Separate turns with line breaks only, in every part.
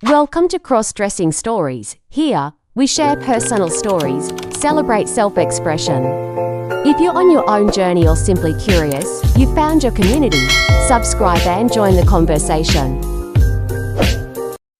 Welcome to Crossdressing Stories. Here, we share personal stories, celebrate self-expression. If you're on your own journey or simply curious, you've found your community. Subscribe and join the conversation.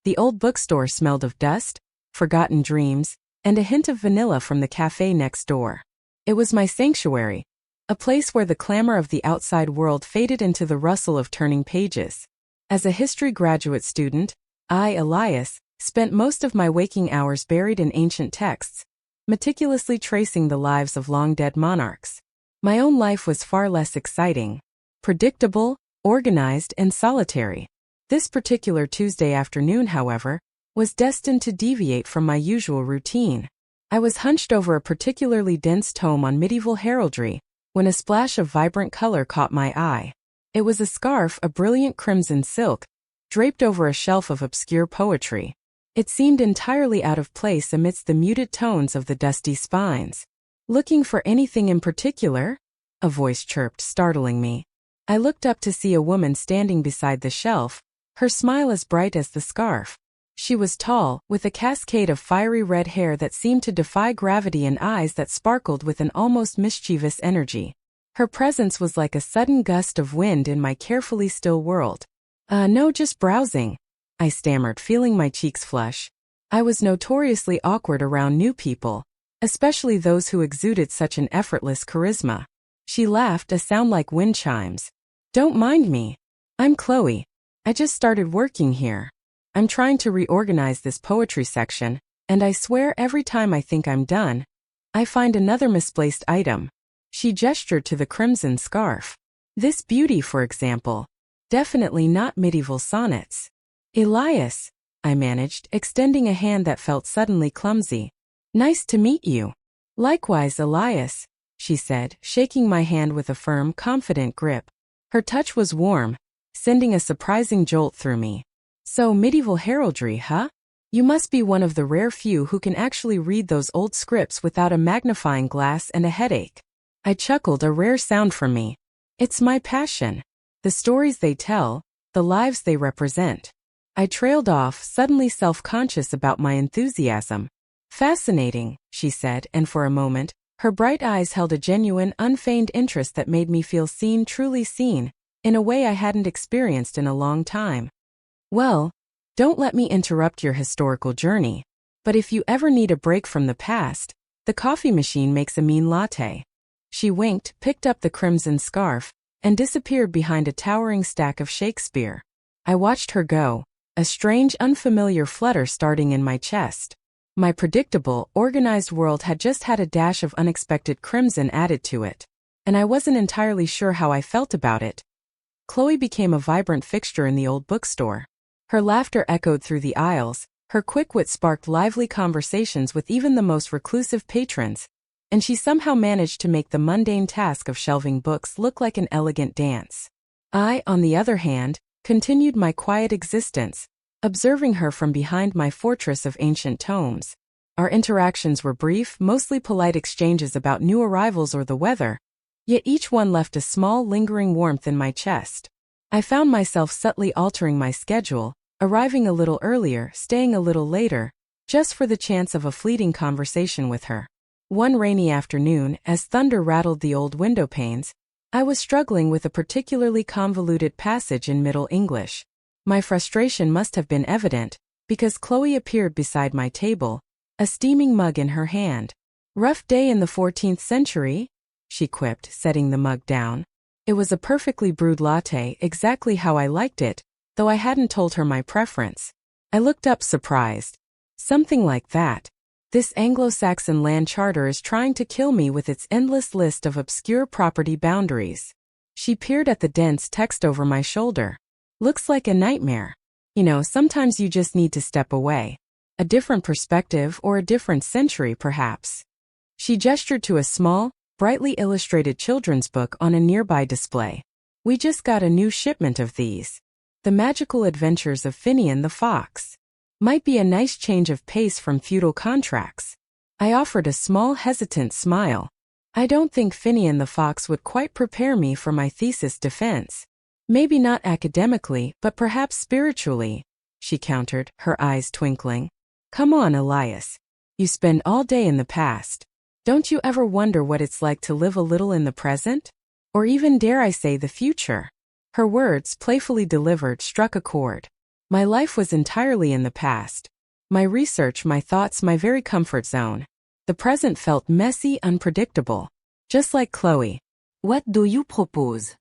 The old bookstore smelled of dust, forgotten dreams, and a hint of vanilla from the cafe next door. It was my sanctuary, a place where the clamor of the outside world faded into the rustle of turning pages. As a history graduate student, I, Elias, spent most of my waking hours buried in ancient texts, meticulously tracing the lives of long-dead monarchs. My own life was far less exciting, predictable, organized, and solitary. This particular Tuesday afternoon, however, was destined to deviate from my usual routine. I was hunched over a particularly dense tome on medieval heraldry, when a splash of vibrant color caught my eye. It was a scarf, a brilliant crimson silk, draped over a shelf of obscure poetry. It seemed entirely out of place amidst the muted tones of the dusty spines. "Looking for anything in particular?" a voice chirped, startling me. I looked up to see a woman standing beside the shelf, her smile as bright as the scarf. She was tall, with a cascade of fiery red hair that seemed to defy gravity and eyes that sparkled with an almost mischievous energy. Her presence was like a sudden gust of wind in my carefully still world. No, just browsing," I stammered, feeling my cheeks flush. I was notoriously awkward around new people, especially those who exuded such an effortless charisma. She laughed, a sound like wind chimes. "Don't mind me. I'm Chloe. I just started working here. I'm trying to reorganize this poetry section, and I swear every time I think I'm done, I find another misplaced item." She gestured to the crimson scarf. "This beauty, for example. Definitely not medieval sonnets." "Elias," I managed, extending a hand that felt suddenly clumsy. "Nice to meet you." "Likewise, Elias," she said, shaking my hand with a firm, confident grip. Her touch was warm, sending a surprising jolt through me. "So, medieval heraldry, huh? You must be one of the rare few who can actually read those old scripts without a magnifying glass and a headache." I chuckled, a rare sound from me. "It's my passion. The stories they tell, the lives they represent." I trailed off, suddenly self-conscious about my enthusiasm. "Fascinating," she said, and for a moment, her bright eyes held a genuine, unfeigned interest that made me feel seen, truly seen, in a way I hadn't experienced in a long time. "Well, don't let me interrupt your historical journey, but if you ever need a break from the past, the coffee machine makes a mean latte." She winked, picked up the crimson scarf, and disappeared behind a towering stack of Shakespeare. I watched her go, a strange, unfamiliar flutter starting in my chest. My predictable, organized world had just had a dash of unexpected crimson added to it, and I wasn't entirely sure how I felt about it. Chloe became a vibrant fixture in the old bookstore. Her laughter echoed through the aisles, her quick wit sparked lively conversations with even the most reclusive patrons, and she somehow managed to make the mundane task of shelving books look like an elegant dance. I, on the other hand, continued my quiet existence, observing her from behind my fortress of ancient tomes. Our interactions were brief, mostly polite exchanges about new arrivals or the weather, yet each one left a small, lingering warmth in my chest. I found myself subtly altering my schedule, arriving a little earlier, staying a little later, just for the chance of a fleeting conversation with her. One rainy afternoon, as thunder rattled the old window panes, I was struggling with a particularly convoluted passage in Middle English. My frustration must have been evident, because Chloe appeared beside my table, a steaming mug in her hand. "Rough day in the 14th century?" she quipped, setting the mug down. It was a perfectly brewed latte, exactly how I liked it, though I hadn't told her my preference. I looked up, surprised. "Something like that. This Anglo-Saxon land charter is trying to kill me with its endless list of obscure property boundaries." She peered at the dense text over my shoulder. "Looks like a nightmare. Sometimes you just need to step away. A different perspective or a different century, perhaps." She gestured to a small, brightly illustrated children's book on a nearby display. "We just got a new shipment of these. The Magical Adventures of Finian the Fox. Might be a nice change of pace from feudal contracts." I offered a small, hesitant smile. I don't think Finian the Fox would quite prepare me for my thesis defense. Maybe not academically, but perhaps spiritually. she countered, her eyes twinkling. Come on, Elias. You spend all day in the past. Don't you ever wonder what it's like to live a little in the present? Or even, dare I say, the future? Her words, playfully delivered, struck a chord. My life was entirely in the past. My research, my thoughts, my very comfort zone. The present felt messy, unpredictable. Just like Chloe. What do you propose?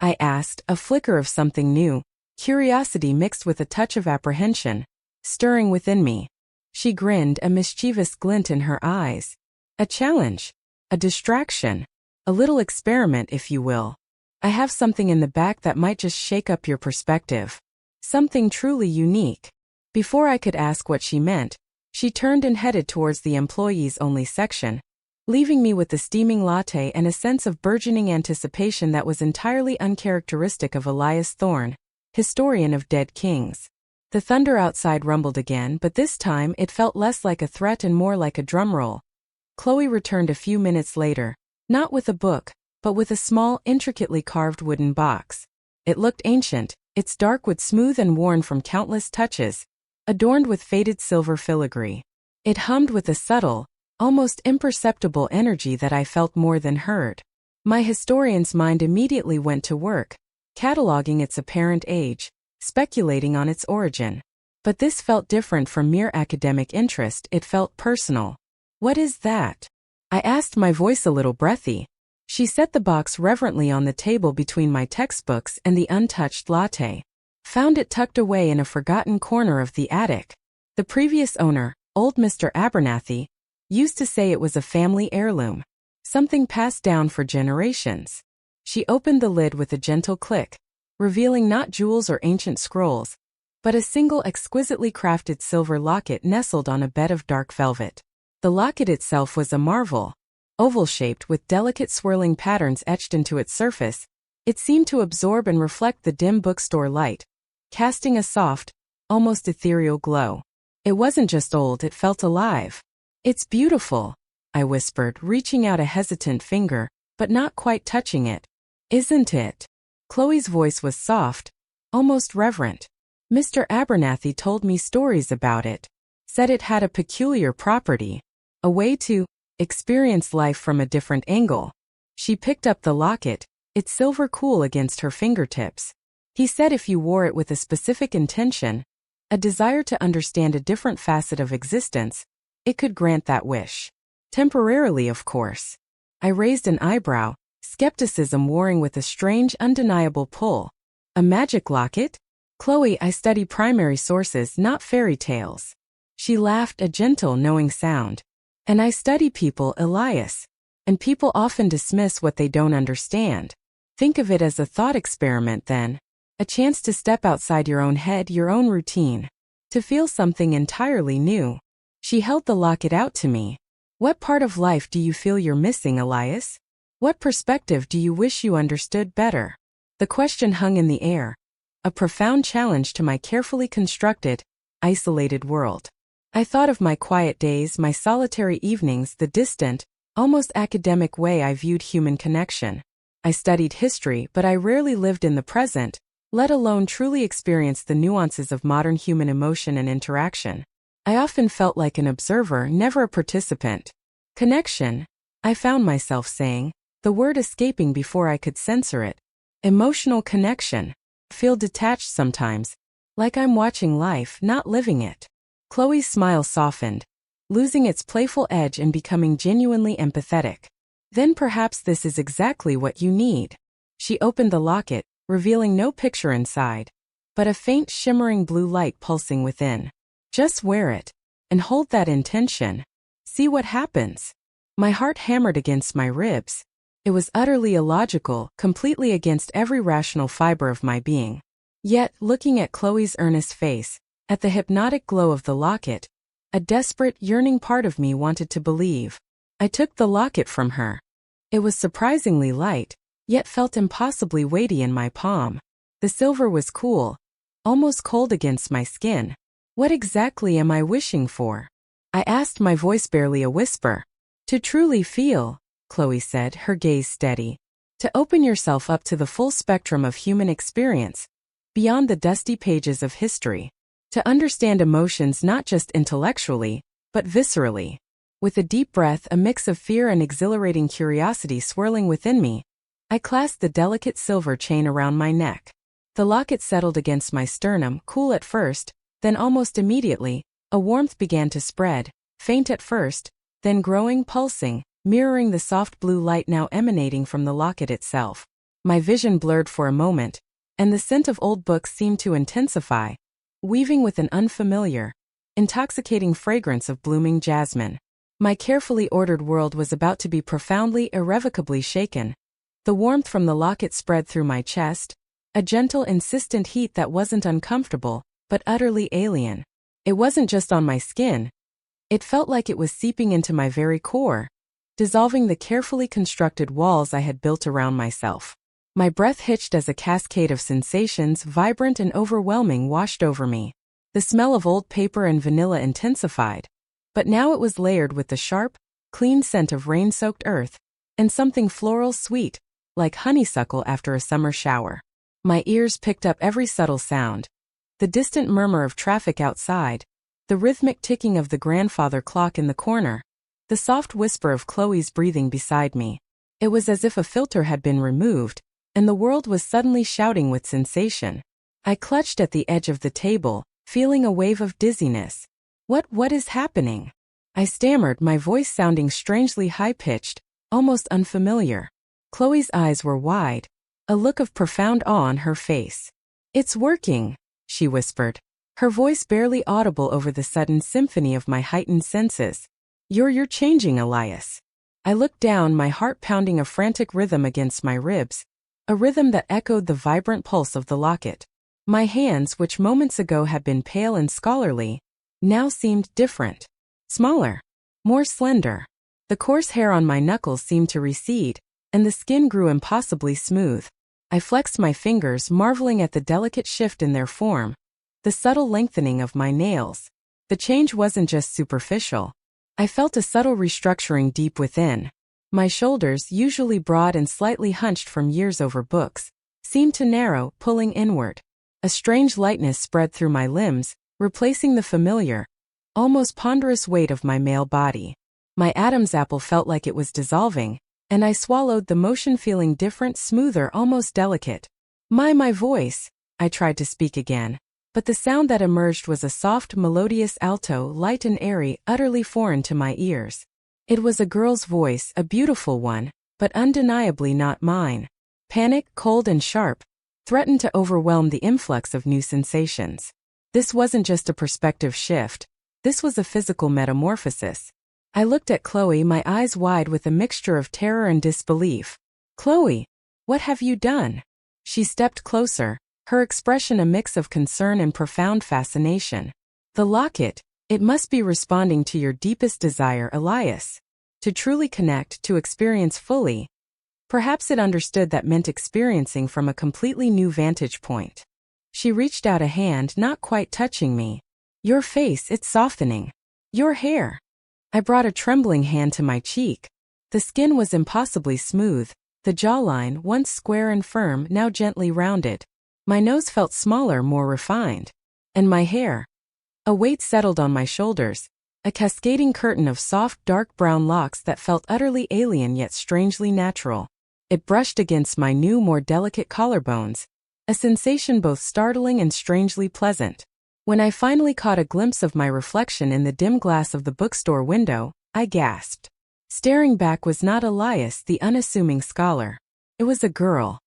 I asked, a flicker of something new, curiosity mixed with a touch of apprehension, stirring within me. She grinned, a mischievous glint in her eyes. A challenge. A distraction. A little experiment, if you will. I have something in the back that might just shake up your perspective. Something truly unique. Before I could ask what she meant, she turned and headed towards the employees-only section, leaving me with the steaming latte and a sense of burgeoning anticipation that was entirely uncharacteristic of Elias Thorne, historian of dead kings. The thunder outside rumbled again, but this time it felt less like a threat and more like a drumroll. Chloe returned a few minutes later, not with a book, but with a small, intricately carved wooden box. It looked ancient, its dark wood smooth and worn from countless touches, adorned with faded silver filigree. It hummed with a subtle, almost imperceptible energy that I felt more than heard. My historian's mind immediately went to work, cataloging its apparent age, speculating on its origin. But this felt different from mere academic interest, it felt personal. What is that? I asked, my voice a little breathy. She set the box reverently on the table between my textbooks and the untouched latte. Found it tucked away in a forgotten corner of the attic. The previous owner, old Mr. Abernathy, used to say it was a family heirloom, something passed down for generations. She opened the lid with a gentle click, revealing not jewels or ancient scrolls, but a single exquisitely crafted silver locket nestled on a bed of dark velvet. The locket itself was a marvel. Oval-shaped with delicate swirling patterns etched into its surface, it seemed to absorb and reflect the dim bookstore light, casting a soft, almost ethereal glow. It wasn't just old, it felt alive. It's beautiful, I whispered, reaching out a hesitant finger, but not quite touching it. Isn't it? Chloe's voice was soft, almost reverent. Mr. Abernathy told me stories about it, said it had a peculiar property, a way to experience life from a different angle. She picked up the locket, its silver cool against her fingertips. He said if you wore it with a specific intention, a desire to understand a different facet of existence, it could grant that wish. Temporarily, of course. I raised an eyebrow, skepticism warring with a strange, undeniable pull. A magic locket? Chloe, I study primary sources, not fairy tales. She laughed, a gentle, knowing sound. And I study people, Elias. And people often dismiss what they don't understand. Think of it as a thought experiment then. A chance to step outside your own head, your own routine. To feel something entirely new. She held the locket out to me. What part of life do you feel you're missing, Elias? What perspective do you wish you understood better? The question hung in the air. A profound challenge to my carefully constructed, isolated world. I thought of my quiet days, my solitary evenings, the distant, almost academic way I viewed human connection. I studied history, but I rarely lived in the present, let alone truly experienced the nuances of modern human emotion and interaction. I often felt like an observer, never a participant. Connection, I found myself saying, the word escaping before I could censor it. Emotional connection. Feel detached sometimes, like I'm watching life, not living it. Chloe's smile softened, losing its playful edge and becoming genuinely empathetic. Then perhaps this is exactly what you need. She opened the locket, revealing no picture inside, but a faint shimmering blue light pulsing within. Just wear it, and hold that intention. See what happens. My heart hammered against my ribs. It was utterly illogical, completely against every rational fiber of my being. Yet, looking at Chloe's earnest face, at the hypnotic glow of the locket, a desperate, yearning part of me wanted to believe. I took the locket from her. It was surprisingly light, yet felt impossibly weighty in my palm. The silver was cool, almost cold against my skin. What exactly am I wishing for? I asked, my voice barely a whisper. To truly feel, Chloe said, her gaze steady. To open yourself up to the full spectrum of human experience, beyond the dusty pages of history. To understand emotions not just intellectually, but viscerally. With a deep breath, a mix of fear and exhilarating curiosity swirling within me, I clasped the delicate silver chain around my neck. The locket settled against my sternum, cool at first, then almost immediately, a warmth began to spread, faint at first, then growing, pulsing, mirroring the soft blue light now emanating from the locket itself. My vision blurred for a moment, and the scent of old books seemed to intensify, weaving with an unfamiliar, intoxicating fragrance of blooming jasmine. My carefully ordered world was about to be profoundly, irrevocably shaken. The warmth from the locket spread through my chest, a gentle, insistent heat that wasn't uncomfortable, but utterly alien. It wasn't just on my skin. It felt like it was seeping into my very core, dissolving the carefully constructed walls I had built around myself. My breath hitched as a cascade of sensations, vibrant and overwhelming, washed over me. The smell of old paper and vanilla intensified, but now it was layered with the sharp, clean scent of rain-soaked earth, and something floral sweet, like honeysuckle after a summer shower. My ears picked up every subtle sound. The distant murmur of traffic outside, the rhythmic ticking of the grandfather clock in the corner, the soft whisper of Chloe's breathing beside me. It was as if a filter had been removed, and the world was suddenly shouting with sensation. I clutched at the edge of the table, feeling a wave of dizziness. What is happening? I stammered, my voice sounding strangely high-pitched, almost unfamiliar. Chloe's eyes were wide, a look of profound awe on her face. "It's working," she whispered, her voice barely audible over the sudden symphony of my heightened senses. You're changing, Elias." I looked down, my heart pounding a frantic rhythm against my ribs, a rhythm that echoed the vibrant pulse of the locket. My hands, which moments ago had been pale and scholarly, now seemed different. Smaller. More slender. The coarse hair on my knuckles seemed to recede, and the skin grew impossibly smooth. I flexed my fingers, marveling at the delicate shift in their form, the subtle lengthening of my nails. The change wasn't just superficial. I felt a subtle restructuring deep within. My shoulders, usually broad and slightly hunched from years over books, seemed to narrow, pulling inward. A strange lightness spread through my limbs, replacing the familiar, almost ponderous weight of my male body. My Adam's apple felt like it was dissolving, and I swallowed, the motion feeling different, smoother, almost delicate. My voice, I tried to speak again, but the sound that emerged was a soft, melodious alto, light and airy, utterly foreign to my ears. It was a girl's voice, a beautiful one, but undeniably not mine. Panic, cold and sharp, threatened to overwhelm the influx of new sensations. This wasn't just a perspective shift. This was a physical metamorphosis. I looked at Chloe, my eyes wide with a mixture of terror and disbelief. "Chloe, what have you done?" She stepped closer, her expression a mix of concern and profound fascination. "The locket, it must be responding to your deepest desire, Elias. To truly connect, to experience fully." Perhaps it understood that meant experiencing from a completely new vantage point. She reached out a hand, not quite touching me. "Your face, it's softening. Your hair." I brought a trembling hand to my cheek. The skin was impossibly smooth, the jawline, once square and firm, now gently rounded. My nose felt smaller, more refined. And my hair. A weight settled on my shoulders, a cascading curtain of soft, dark brown locks that felt utterly alien yet strangely natural. It brushed against my new, more delicate collarbones, a sensation both startling and strangely pleasant. When I finally caught a glimpse of my reflection in the dim glass of the bookstore window, I gasped. Staring back was not Elias, the unassuming scholar. It was a girl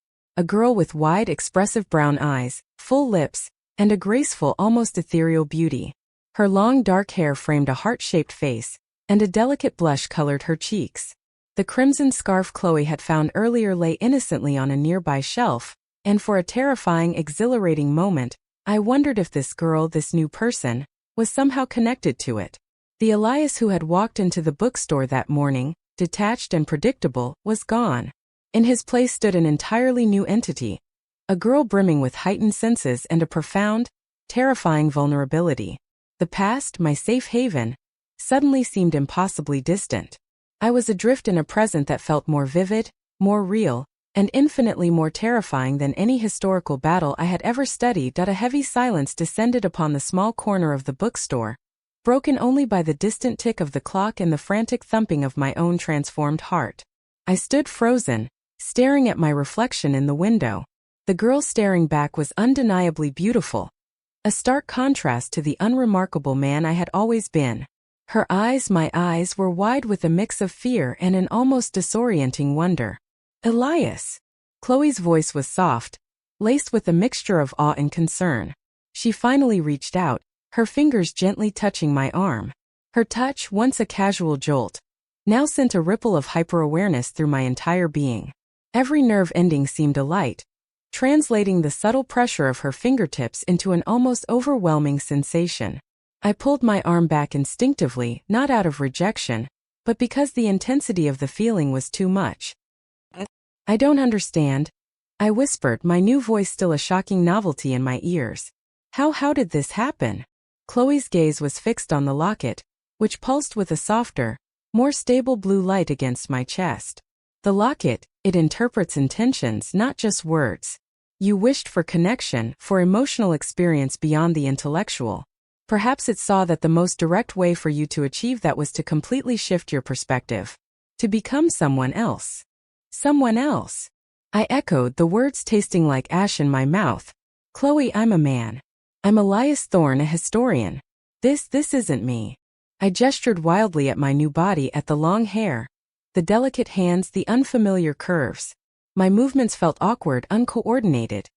with wide, expressive brown eyes, full lips, and a graceful, almost ethereal beauty. Her long dark hair framed a heart-shaped face, and a delicate blush colored her cheeks. The crimson scarf Chloe had found earlier lay innocently on a nearby shelf, and for a terrifying, exhilarating moment, I wondered if this girl, this new person, was somehow connected to it. The Elias who had walked into the bookstore that morning, detached and predictable, was gone. In his place stood an entirely new entity, a girl brimming with heightened senses and a profound, terrifying vulnerability. The past, my safe haven, suddenly seemed impossibly distant. I was adrift in a present that felt more vivid, more real, and infinitely more terrifying than any historical battle I had ever studied. A heavy silence descended upon the small corner of the bookstore, broken only by the distant tick of the clock and the frantic thumping of my own transformed heart. I stood frozen, staring at my reflection in the window. The girl staring back was undeniably beautiful, a stark contrast to the unremarkable man I had always been. Her eyes, my eyes, were wide with a mix of fear and an almost disorienting wonder. Elias. Chloe's voice was soft, laced with a mixture of awe and concern. She finally reached out, her fingers gently touching my arm. Her touch, once a casual jolt, now sent a ripple of hyper-awareness through my entire being. Every nerve ending seemed alight, translating the subtle pressure of her fingertips into an almost overwhelming sensation. I pulled my arm back instinctively, not out of rejection, but because the intensity of the feeling was too much. I don't understand, I whispered, my new voice still a shocking novelty in my ears. How did this happen? Chloe's gaze was fixed on the locket, which pulsed with a softer, more stable blue light against my chest. The locket, it interprets intentions, not just words. You wished for connection, for emotional experience beyond the intellectual. Perhaps it saw that the most direct way for you to achieve that was to completely shift your perspective. To become someone else. Someone else. I echoed, the words tasting like ash in my mouth. Chloe, I'm a man. I'm Elias Thorne, a historian. This isn't me. I gestured wildly at my new body, at the long hair, the delicate hands, the unfamiliar curves. My movements felt awkward, uncoordinated,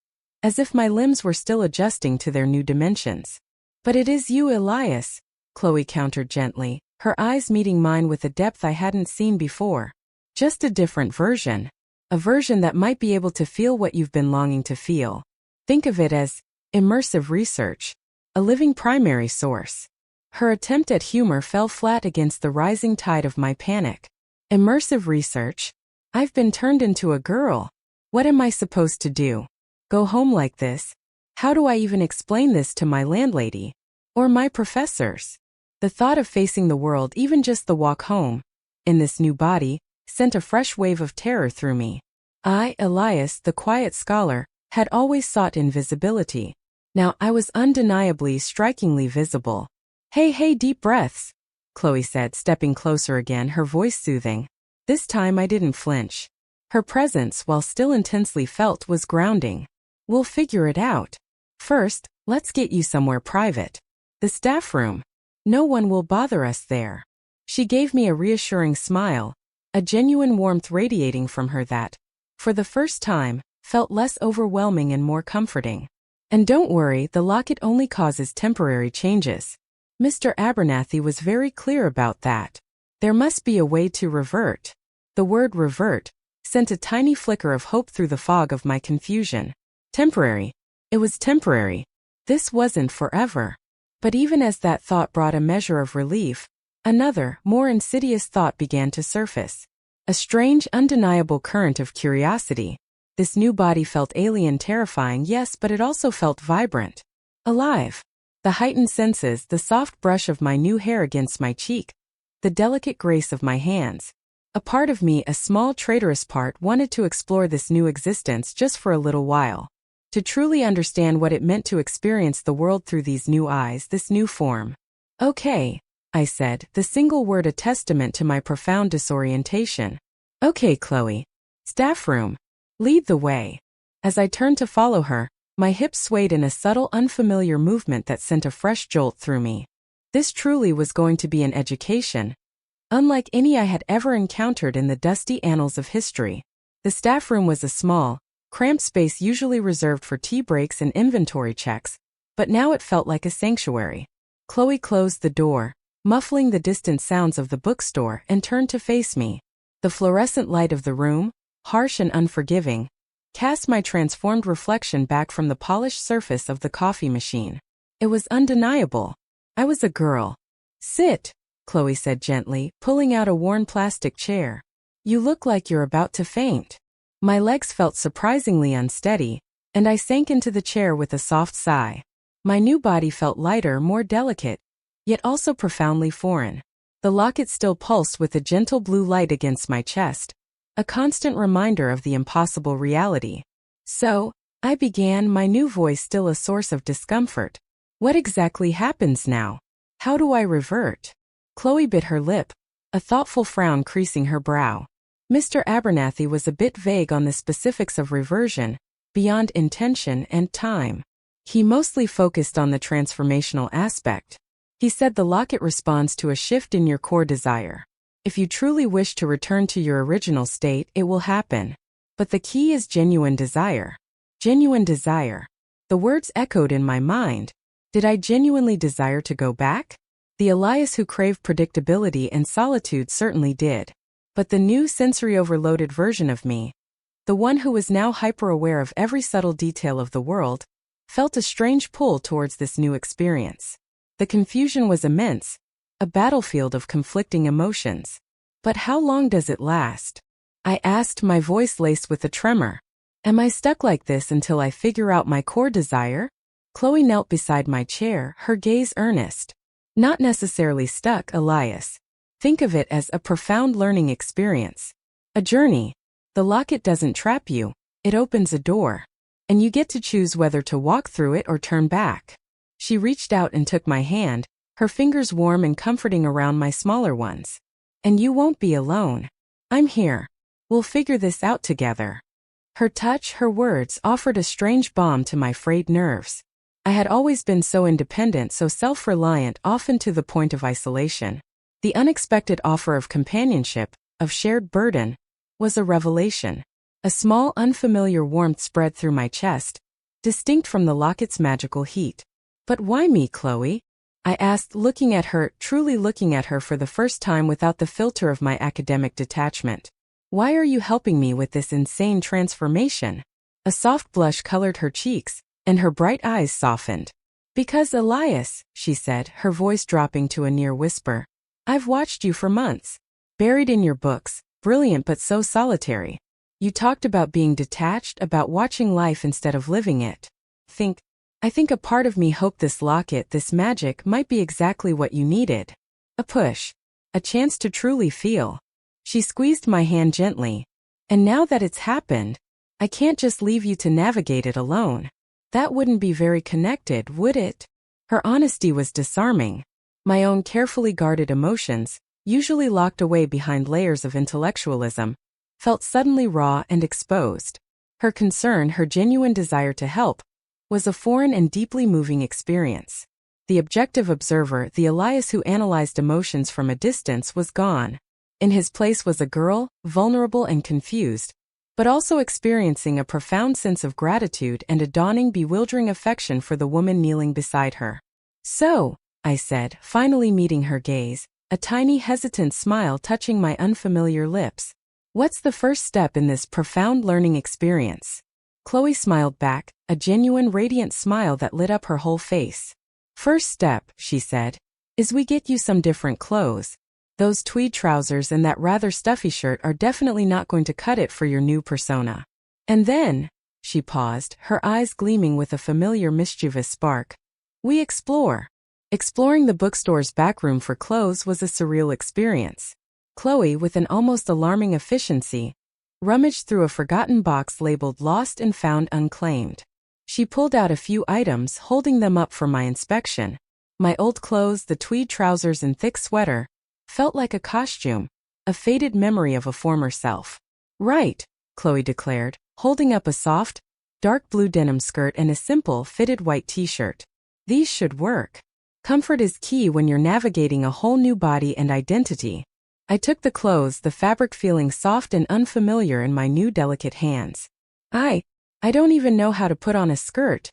as if my limbs were still adjusting to their new dimensions. But it is you, Elias, Chloe countered gently, her eyes meeting mine with a depth I hadn't seen before. Just a different version. A version that might be able to feel what you've been longing to feel. Think of it as immersive research, a living primary source. Her attempt at humor fell flat against the rising tide of my panic. Immersive research? I've been turned into a girl. What am I supposed to do? Go home like this? How do I even explain this to my landlady? Or my professors? The thought of facing the world, even just the walk home, in this new body, sent a fresh wave of terror through me. I, Elias, the quiet scholar, had always sought invisibility. Now I was undeniably, strikingly visible. Hey, deep breaths, Chloe said, stepping closer again, her voice soothing. This time I didn't flinch. Her presence, while still intensely felt, was grounding. We'll figure it out. First, let's get you somewhere private. The staff room. No one will bother us there. She gave me a reassuring smile, a genuine warmth radiating from her that, for the first time, felt less overwhelming and more comforting. And don't worry, the locket only causes temporary changes. Mr. Abernathy was very clear about that. There must be a way to revert. The word revert sent a tiny flicker of hope through the fog of my confusion. Temporary. It was temporary. This wasn't forever. But even as that thought brought a measure of relief, another, more insidious thought began to surface. A strange, undeniable current of curiosity. This new body felt alien, terrifying, yes, but it also felt vibrant. Alive. The heightened senses, the soft brush of my new hair against my cheek, the delicate grace of my hands. A part of me, a small traitorous part, wanted to explore this new existence just for a little while. To truly understand what it meant to experience the world through these new eyes, this new form. Okay, I said, the single word a testament to my profound disorientation. Okay, Chloe. Staff room. Lead the way. As I turned to follow her, my hips swayed in a subtle, unfamiliar movement that sent a fresh jolt through me. This truly was going to be an education, unlike any I had ever encountered in the dusty annals of history. The staff room was a small, cramped space usually reserved for tea breaks and inventory checks, but now it felt like a sanctuary. Chloe closed the door, muffling the distant sounds of the bookstore, and turned to face me. The fluorescent light of the room, harsh and unforgiving, cast my transformed reflection back from the polished surface of the coffee machine. It was undeniable. I was a girl. Sit, Chloe said gently, pulling out a worn plastic chair. You look like you're about to faint. My legs felt surprisingly unsteady, and I sank into the chair with a soft sigh. My new body felt lighter, more delicate, yet also profoundly foreign. The locket still pulsed with a gentle blue light against my chest, a constant reminder of the impossible reality. So, I began, my new voice still a source of discomfort. What exactly happens now? How do I revert? Chloe bit her lip, a thoughtful frown creasing her brow. Mr. Abernathy was a bit vague on the specifics of reversion, beyond intention and time. He mostly focused on the transformational aspect. He said the locket responds to a shift in your core desire. If you truly wish to return to your original state, it will happen. But the key is genuine desire. Genuine desire. The words echoed in my mind. Did I genuinely desire to go back? The Elias who craved predictability and solitude certainly did. But the new sensory-overloaded version of me, the one who was now hyper-aware of every subtle detail of the world, felt a strange pull towards this new experience. The confusion was immense, a battlefield of conflicting emotions. But how long does it last? I asked, my voice laced with a tremor. Am I stuck like this until I figure out my core desire? Chloe knelt beside my chair, her gaze earnest. Not necessarily stuck, Elias. Think of it as a profound learning experience. A journey. The locket doesn't trap you, it opens a door. And you get to choose whether to walk through it or turn back. She reached out and took my hand, her fingers warm and comforting around my smaller ones. And you won't be alone. I'm here. We'll figure this out together. Her touch, her words offered a strange balm to my frayed nerves. I had always been so independent, so self-reliant, often to the point of isolation. The unexpected offer of companionship, of shared burden, was a revelation. A small, unfamiliar warmth spread through my chest, distinct from the locket's magical heat. But why me, Chloe? I asked, looking at her, truly looking at her for the first time without the filter of my academic detachment. Why are you helping me with this insane transformation? A soft blush colored her cheeks, and her bright eyes softened. Because, Elias, she said, her voice dropping to a near whisper, I've watched you for months. Buried in your books, brilliant but so solitary. You talked about being detached, about watching life instead of living it. I think a part of me hoped this locket, this magic, might be exactly what you needed. A push. A chance to truly feel. She squeezed my hand gently. And now that it's happened, I can't just leave you to navigate it alone. That wouldn't be very connected, would it? Her honesty was disarming. My own carefully guarded emotions, usually locked away behind layers of intellectualism, felt suddenly raw and exposed. Her concern, her genuine desire to help, was a foreign and deeply moving experience. The objective observer, the Elias who analyzed emotions from a distance, was gone. In his place was a girl, vulnerable and confused, but also experiencing a profound sense of gratitude and a dawning, bewildering affection for the woman kneeling beside her. So, I said, finally meeting her gaze, a tiny hesitant smile touching my unfamiliar lips. What's the first step in this profound learning experience? Chloe smiled back, a genuine radiant smile that lit up her whole face. First step, she said, is we get you some different clothes. Those tweed trousers and that rather stuffy shirt are definitely not going to cut it for your new persona. And then, she paused, her eyes gleaming with a familiar mischievous spark, we explore. Exploring the bookstore's backroom for clothes was a surreal experience. Chloe, with an almost alarming efficiency, rummaged through a forgotten box labeled Lost and Found Unclaimed. She pulled out a few items, holding them up for my inspection. My old clothes, the tweed trousers and thick sweater, felt like a costume, a faded memory of a former self. Right, Chloe declared, holding up a soft, dark blue denim skirt and a simple, fitted white t-shirt. These should work. Comfort is key when you're navigating a whole new body and identity. I took the clothes, the fabric feeling soft and unfamiliar in my new delicate hands. I don't even know how to put on a skirt,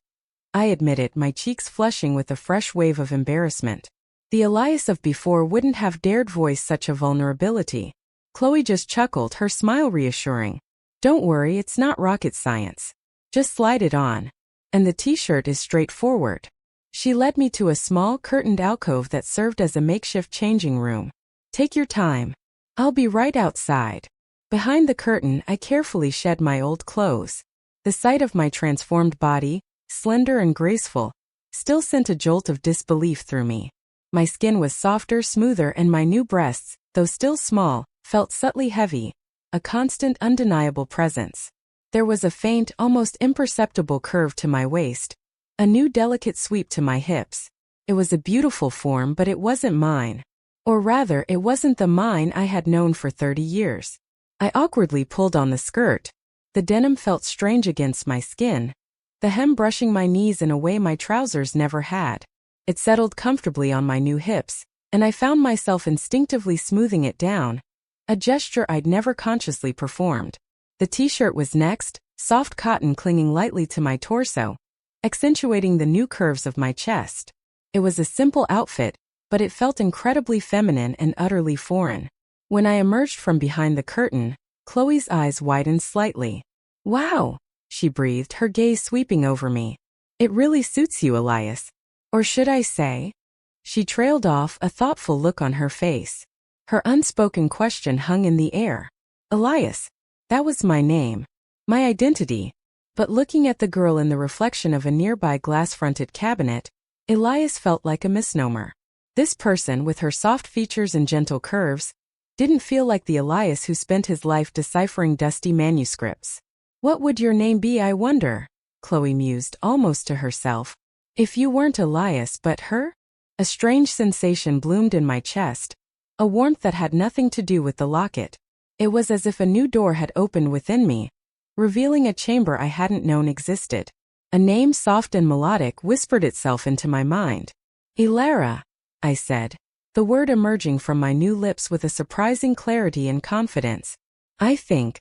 I admitted, my cheeks flushing with a fresh wave of embarrassment. The Elias of before wouldn't have dared voice such a vulnerability. Chloe just chuckled, her smile reassuring. Don't worry, it's not rocket science. Just slide it on. And the t-shirt is straightforward. She led me to a small, curtained alcove that served as a makeshift changing room. Take your time. I'll be right outside. Behind the curtain, I carefully shed my old clothes. The sight of my transformed body, slender and graceful, still sent a jolt of disbelief through me. My skin was softer, smoother, and my new breasts, though still small, felt subtly heavy, a constant, undeniable presence. There was a faint, almost imperceptible curve to my waist, a new delicate sweep to my hips. It was a beautiful form, but it wasn't mine. Or rather, it wasn't the mine I had known for 30 years. I awkwardly pulled on the skirt. The denim felt strange against my skin, the hem brushing my knees in a way my trousers never had. It settled comfortably on my new hips, and I found myself instinctively smoothing it down, a gesture I'd never consciously performed. The t-shirt was next, soft cotton clinging lightly to my torso, accentuating the new curves of my chest. It was a simple outfit, but it felt incredibly feminine and utterly foreign. When I emerged from behind the curtain, Chloe's eyes widened slightly. "Wow," she breathed, her gaze sweeping over me. "It really suits you, Elias. Or should I say?" She trailed off, a thoughtful look on her face. Her unspoken question hung in the air. Elias. That was my name. My identity. But looking at the girl in the reflection of a nearby glass-fronted cabinet, Elias felt like a misnomer. This person, with her soft features and gentle curves, didn't feel like the Elias who spent his life deciphering dusty manuscripts. "What would your name be, I wonder?" Chloe mused, almost to herself. "If you weren't Elias but her?" A strange sensation bloomed in my chest, a warmth that had nothing to do with the locket. It was as if a new door had opened within me, revealing a chamber I hadn't known existed. A name soft and melodic whispered itself into my mind. "Elara," I said, the word emerging from my new lips with a surprising clarity and confidence. I think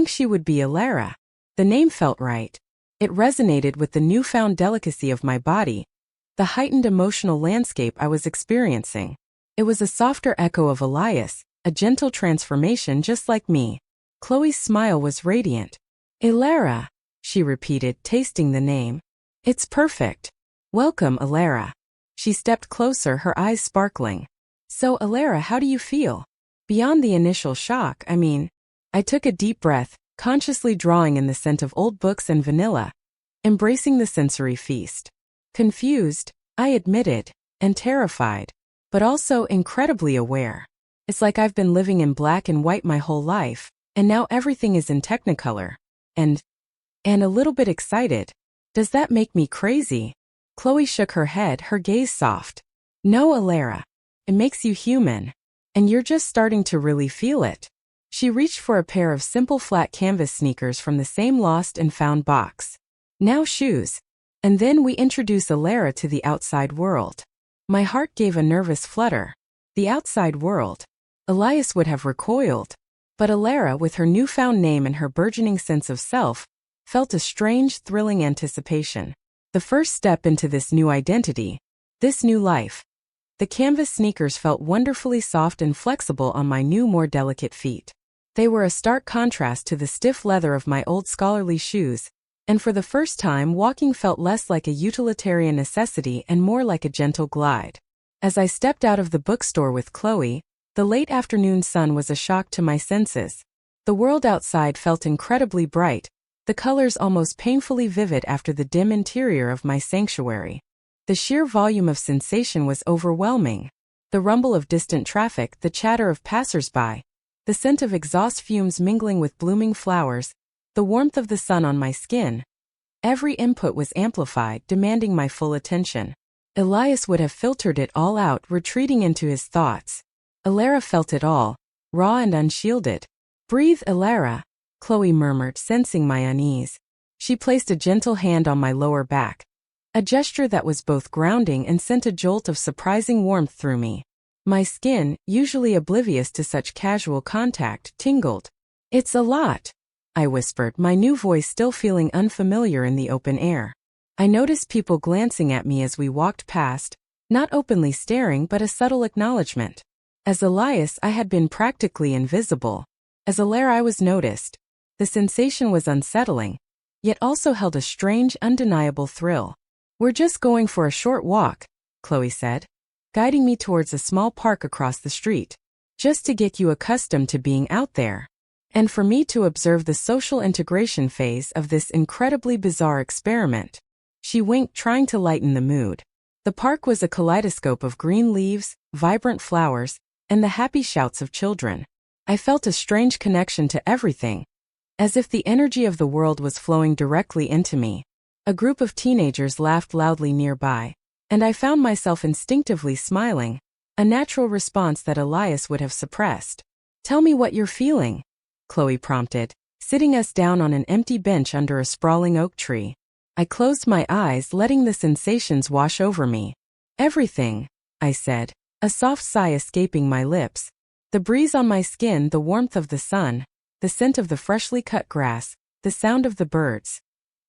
she would be Elara." The name felt right. It resonated with the newfound delicacy of my body, the heightened emotional landscape I was experiencing. It was a softer echo of Elias, a gentle transformation just like me. Chloe's smile was radiant. "Elara," she repeated, tasting the name. "It's perfect. Welcome, Elara." She stepped closer, her eyes sparkling. "So, Elara, how do you feel?" Beyond the initial shock, I took a deep breath, consciously drawing in the scent of old books and vanilla, embracing the sensory feast. Confused, I admitted, and terrified, but also incredibly aware. It's like I've been living in black and white my whole life, and now everything is in Technicolor. And a little bit excited. Does that make me crazy? Chloe shook her head, her gaze soft. "No, Elara. It makes you human. And you're just starting to really feel it." She reached for a pair of simple flat canvas sneakers from the same lost and found box. "Now shoes. And then we introduce Elara to the outside world." My heart gave a nervous flutter. The outside world. Elias would have recoiled. But Elara, with her newfound name and her burgeoning sense of self, felt a strange, thrilling anticipation. The first step into this new identity, this new life. The canvas sneakers felt wonderfully soft and flexible on my new, more delicate feet. They were a stark contrast to the stiff leather of my old scholarly shoes, and for the first time walking felt less like a utilitarian necessity and more like a gentle glide. As I stepped out of the bookstore with Chloe, the late afternoon sun was a shock to my senses. The world outside felt incredibly bright, the colors almost painfully vivid after the dim interior of my sanctuary. The sheer volume of sensation was overwhelming. The rumble of distant traffic, the chatter of passers-by, the scent of exhaust fumes mingling with blooming flowers, the warmth of the sun on my skin. Every input was amplified, demanding my full attention. Elias would have filtered it all out, retreating into his thoughts. Elara felt it all, raw and unshielded. "Breathe, Elara," Chloe murmured, sensing my unease. She placed a gentle hand on my lower back, a gesture that was both grounding and sent a jolt of surprising warmth through me. My skin, usually oblivious to such casual contact, tingled. "It's a lot," I whispered, my new voice still feeling unfamiliar in the open air. I noticed people glancing at me as we walked past, not openly staring but a subtle acknowledgement. As Elias, I had been practically invisible. As Elara, I was noticed. The sensation was unsettling, yet also held a strange, undeniable thrill. "We're just going for a short walk," Chloe said, guiding me towards a small park across the street. "Just to get you accustomed to being out there. And for me to observe the social integration phase of this incredibly bizarre experiment." She winked, trying to lighten the mood. The park was a kaleidoscope of green leaves, vibrant flowers, and the happy shouts of children. I felt a strange connection to everything, as if the energy of the world was flowing directly into me. A group of teenagers laughed loudly nearby, and I found myself instinctively smiling, a natural response that Elias would have suppressed. "Tell me what you're feeling," Chloe prompted, sitting us down on an empty bench under a sprawling oak tree. I closed my eyes, letting the sensations wash over me. "Everything," I said, a soft sigh escaping my lips. The breeze on my skin, the warmth of the sun, the scent of the freshly cut grass, the sound of the birds.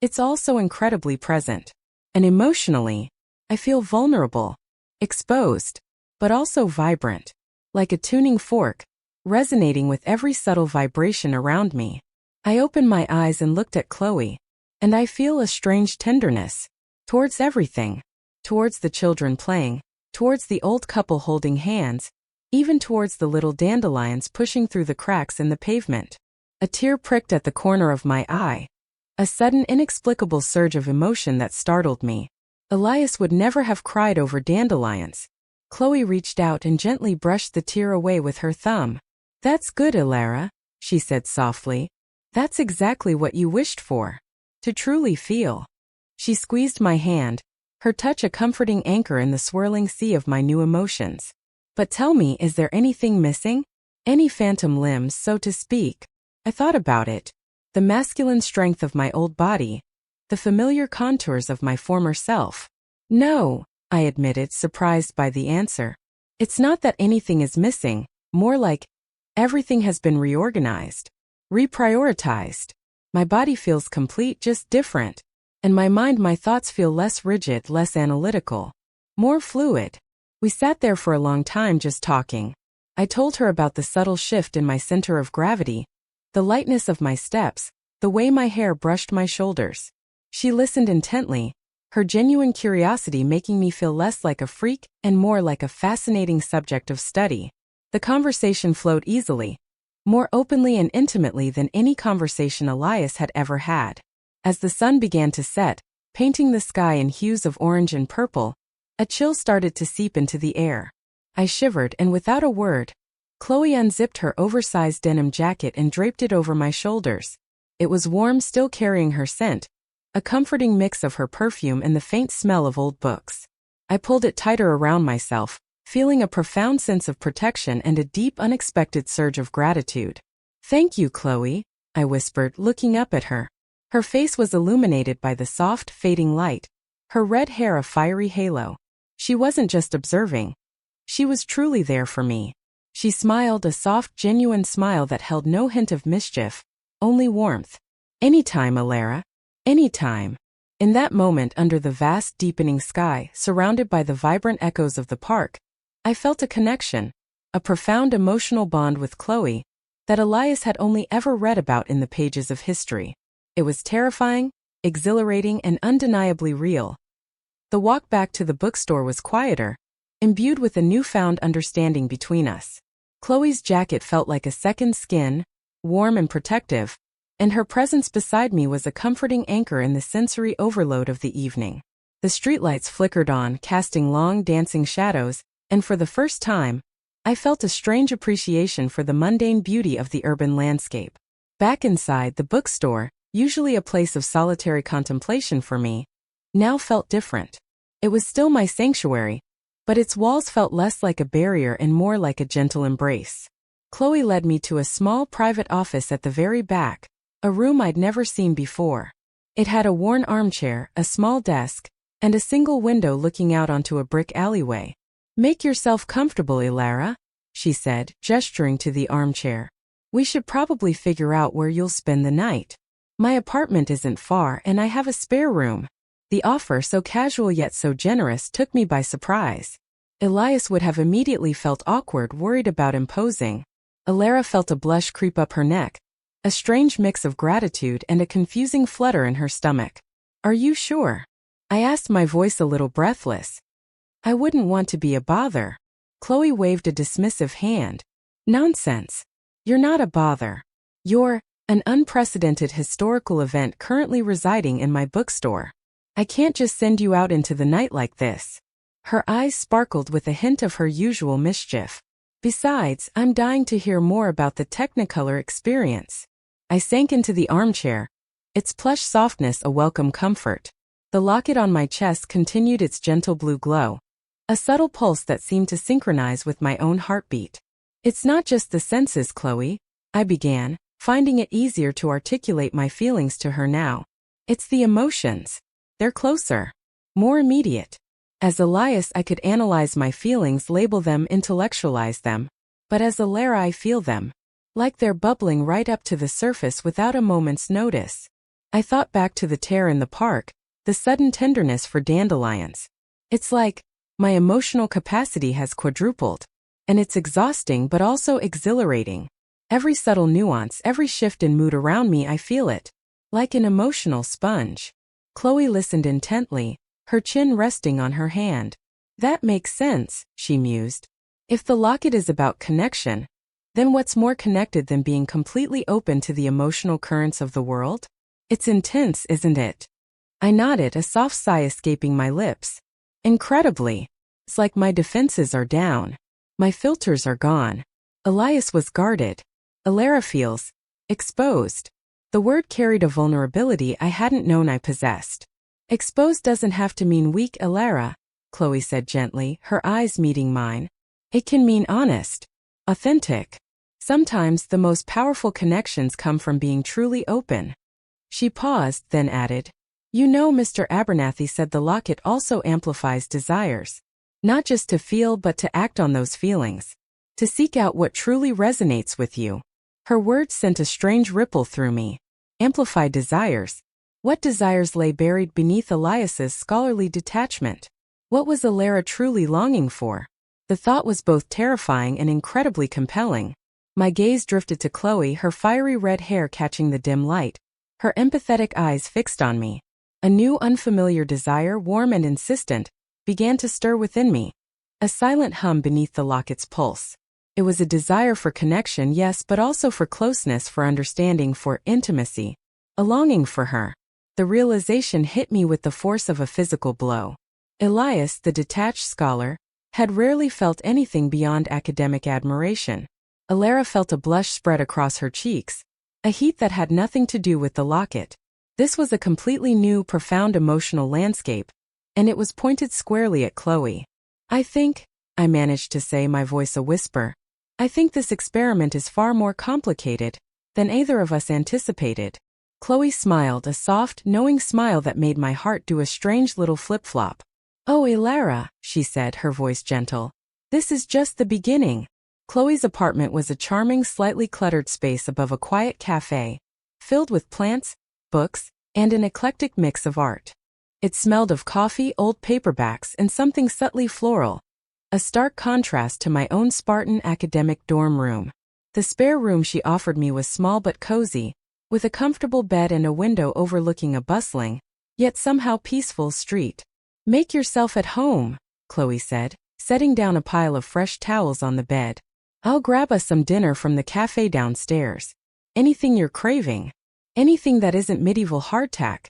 It's all so incredibly present. And emotionally, I feel vulnerable, exposed, but also vibrant, like a tuning fork, resonating with every subtle vibration around me. I opened my eyes and looked at Chloe, and I feel a strange tenderness towards everything, towards the children playing, towards the old couple holding hands, even towards the little dandelions pushing through the cracks in the pavement. A tear pricked at the corner of my eye, a sudden inexplicable surge of emotion that startled me. Elias would never have cried over dandelions. Chloe reached out and gently brushed the tear away with her thumb. "That's good, Elara," she said softly. "That's exactly what you wished for. To truly feel." She squeezed my hand, her touch a comforting anchor in the swirling sea of my new emotions. "But tell me, is there anything missing? Any phantom limbs, so to speak?" I thought about it. The masculine strength of my old body, the familiar contours of my former self. "No," I admitted, surprised by the answer. "It's not that anything is missing, more like everything has been reorganized, reprioritized. My body feels complete, just different. And my mind, my thoughts feel less rigid, less analytical, more fluid." We sat there for a long time just talking. I told her about the subtle shift in my center of gravity, the lightness of my steps, the way my hair brushed my shoulders. She listened intently, her genuine curiosity making me feel less like a freak and more like a fascinating subject of study. The conversation flowed easily, more openly and intimately than any conversation Elias had ever had. As the sun began to set, painting the sky in hues of orange and purple, a chill started to seep into the air. I shivered, and without a word, Chloe unzipped her oversized denim jacket and draped it over my shoulders. It was warm, still carrying her scent, a comforting mix of her perfume and the faint smell of old books. I pulled it tighter around myself, feeling a profound sense of protection and a deep, unexpected surge of gratitude. "Thank you, Chloe," I whispered, looking up at her. Her face was illuminated by the soft, fading light, her red hair a fiery halo. She wasn't just observing. She was truly there for me. She smiled, a soft, genuine smile that held no hint of mischief, only warmth. "Anytime, Elara. Anytime." In that moment, under the vast, deepening sky, surrounded by the vibrant echoes of the park, I felt a connection, a profound emotional bond with Chloe that Elias had only ever read about in the pages of history. It was terrifying, exhilarating, and undeniably real. The walk back to the bookstore was quieter, imbued with a newfound understanding between us. Chloe's jacket felt like a second skin, warm and protective, and her presence beside me was a comforting anchor in the sensory overload of the evening. The streetlights flickered on, casting long, dancing shadows, and for the first time, I felt a strange appreciation for the mundane beauty of the urban landscape. Back inside, the bookstore, usually a place of solitary contemplation for me, now felt different. It was still my sanctuary, but its walls felt less like a barrier and more like a gentle embrace. Chloe led me to a small private office at the very back, a room I'd never seen before. It had a worn armchair, a small desk, and a single window looking out onto a brick alleyway. "Make yourself comfortable, Elara," she said, gesturing to the armchair. "We should probably figure out where you'll spend the night. My apartment isn't far, and I have a spare room." The offer, so casual yet so generous, took me by surprise. Elias would have immediately felt awkward, worried about imposing. Elara felt a blush creep up her neck, a strange mix of gratitude and a confusing flutter in her stomach. "Are you sure?" I asked, my voice a little breathless. "I wouldn't want to be a bother." Chloe waved a dismissive hand. "Nonsense. You're not a bother. You're an unprecedented historical event currently residing in my bookstore. I can't just send you out into the night like this." Her eyes sparkled with a hint of her usual mischief. Besides, I'm dying to hear more about the Technicolor experience. I sank into the armchair, its plush softness a welcome comfort. The locket on my chest continued its gentle blue glow, a subtle pulse that seemed to synchronize with my own heartbeat. It's not just the senses, Chloe, I began, finding it easier to articulate my feelings to her now. It's the emotions. They're closer, more immediate. As Elias, I could analyze my feelings, label them, intellectualize them. But as Elara, I feel them. Like they're bubbling right up to the surface without a moment's notice. I thought back to the tear in the park, the sudden tenderness for dandelions. It's like my emotional capacity has quadrupled. And it's exhausting but also exhilarating. Every subtle nuance, every shift in mood around me, I feel it. Like an emotional sponge. Chloe listened intently, her chin resting on her hand. That makes sense, she mused. If the locket is about connection, then what's more connected than being completely open to the emotional currents of the world? It's intense, isn't it? I nodded, a soft sigh escaping my lips. Incredibly. It's like my defenses are down. My filters are gone. Elias was guarded. Elara feels exposed. The word carried a vulnerability I hadn't known I possessed. Exposed doesn't have to mean weak, Elara, Chloe said gently, her eyes meeting mine. It can mean honest, authentic. Sometimes the most powerful connections come from being truly open. She paused, then added, You know, Mr. Abernathy said the locket also amplifies desires. Not just to feel but to act on those feelings. To seek out what truly resonates with you. Her words sent a strange ripple through me. Amplified desires. What desires lay buried beneath Elias's scholarly detachment? What was Elara truly longing for? The thought was both terrifying and incredibly compelling. My gaze drifted to Chloe, her fiery red hair catching the dim light. Her empathetic eyes fixed on me. A new unfamiliar desire, warm and insistent, began to stir within me. A silent hum beneath the locket's pulse. It was a desire for connection, yes, but also for closeness, for understanding, for intimacy. A longing for her. The realization hit me with the force of a physical blow. Elias, the detached scholar, had rarely felt anything beyond academic admiration. Elara felt a blush spread across her cheeks, a heat that had nothing to do with the locket. This was a completely new, profound emotional landscape, and it was pointed squarely at Chloe. I managed to say, my voice a whisper. I think this experiment is far more complicated than either of us anticipated. Chloe smiled, a soft, knowing smile that made my heart do a strange little flip-flop. Oh, Elara, she said, her voice gentle. This is just the beginning. Chloe's apartment was a charming, slightly cluttered space above a quiet cafe, filled with plants, books, and an eclectic mix of art. It smelled of coffee, old paperbacks, and something subtly floral. A stark contrast to my own Spartan academic dorm room. The spare room she offered me was small but cozy, with a comfortable bed and a window overlooking a bustling, yet somehow peaceful street. Make yourself at home, Chloe said, setting down a pile of fresh towels on the bed. I'll grab us some dinner from the cafe downstairs. Anything you're craving. Anything that isn't medieval hardtack,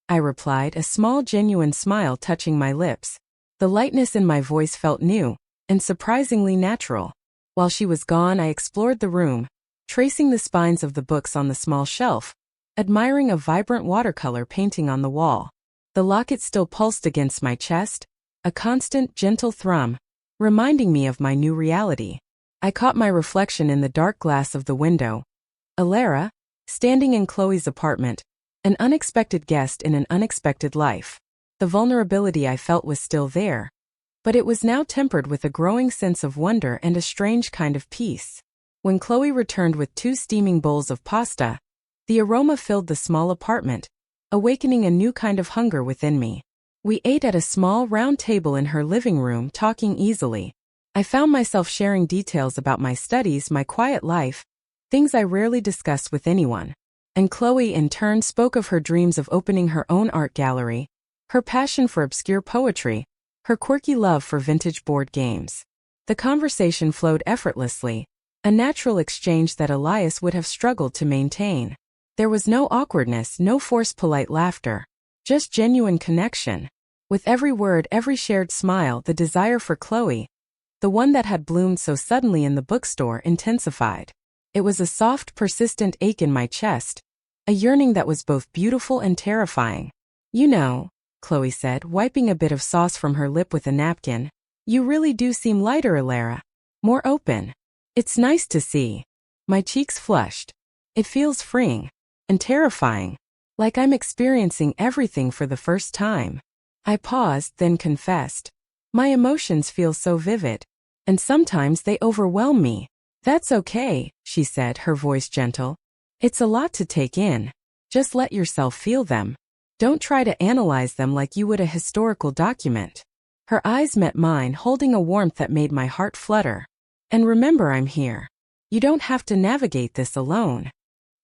I replied, a small genuine smile touching my lips. The lightness in my voice felt new, and surprisingly natural. While she was gone, I explored the room, tracing the spines of the books on the small shelf, admiring a vibrant watercolor painting on the wall. The locket still pulsed against my chest, a constant, gentle thrum, reminding me of my new reality. I caught my reflection in the dark glass of the window. Elara, standing in Chloe's apartment, an unexpected guest in an unexpected life. The vulnerability I felt was still there, but it was now tempered with a growing sense of wonder and a strange kind of peace. When Chloe returned with 2 steaming bowls of pasta, the aroma filled the small apartment, awakening a new kind of hunger within me. We ate at a small round table in her living room, talking easily. I found myself sharing details about my studies, my quiet life, things I rarely discussed with anyone. And Chloe in turn spoke of her dreams of opening her own art gallery, her passion for obscure poetry, her quirky love for vintage board games. The conversation flowed effortlessly, a natural exchange that Elias would have struggled to maintain. There was no awkwardness, no forced polite laughter, just genuine connection. With every word, every shared smile, the desire for Chloe, The one that had bloomed so suddenly in the bookstore intensified. It was a soft, persistent ache in my chest, a yearning that was both beautiful and terrifying. "You know," Chloe said, wiping a bit of sauce from her lip with a napkin, "you really do seem lighter, Elara. More open. It's nice to see." My cheeks flushed. It feels freeing. And terrifying. Like I'm experiencing everything for the first time. I paused, then confessed. "My emotions feel so vivid. And sometimes they overwhelm me." "That's okay," she said, her voice gentle. "It's a lot to take in. Just let yourself feel them. Don't try to analyze them like you would a historical document." Her eyes met mine, holding a warmth that made my heart flutter. "And remember, I'm here. You don't have to navigate this alone."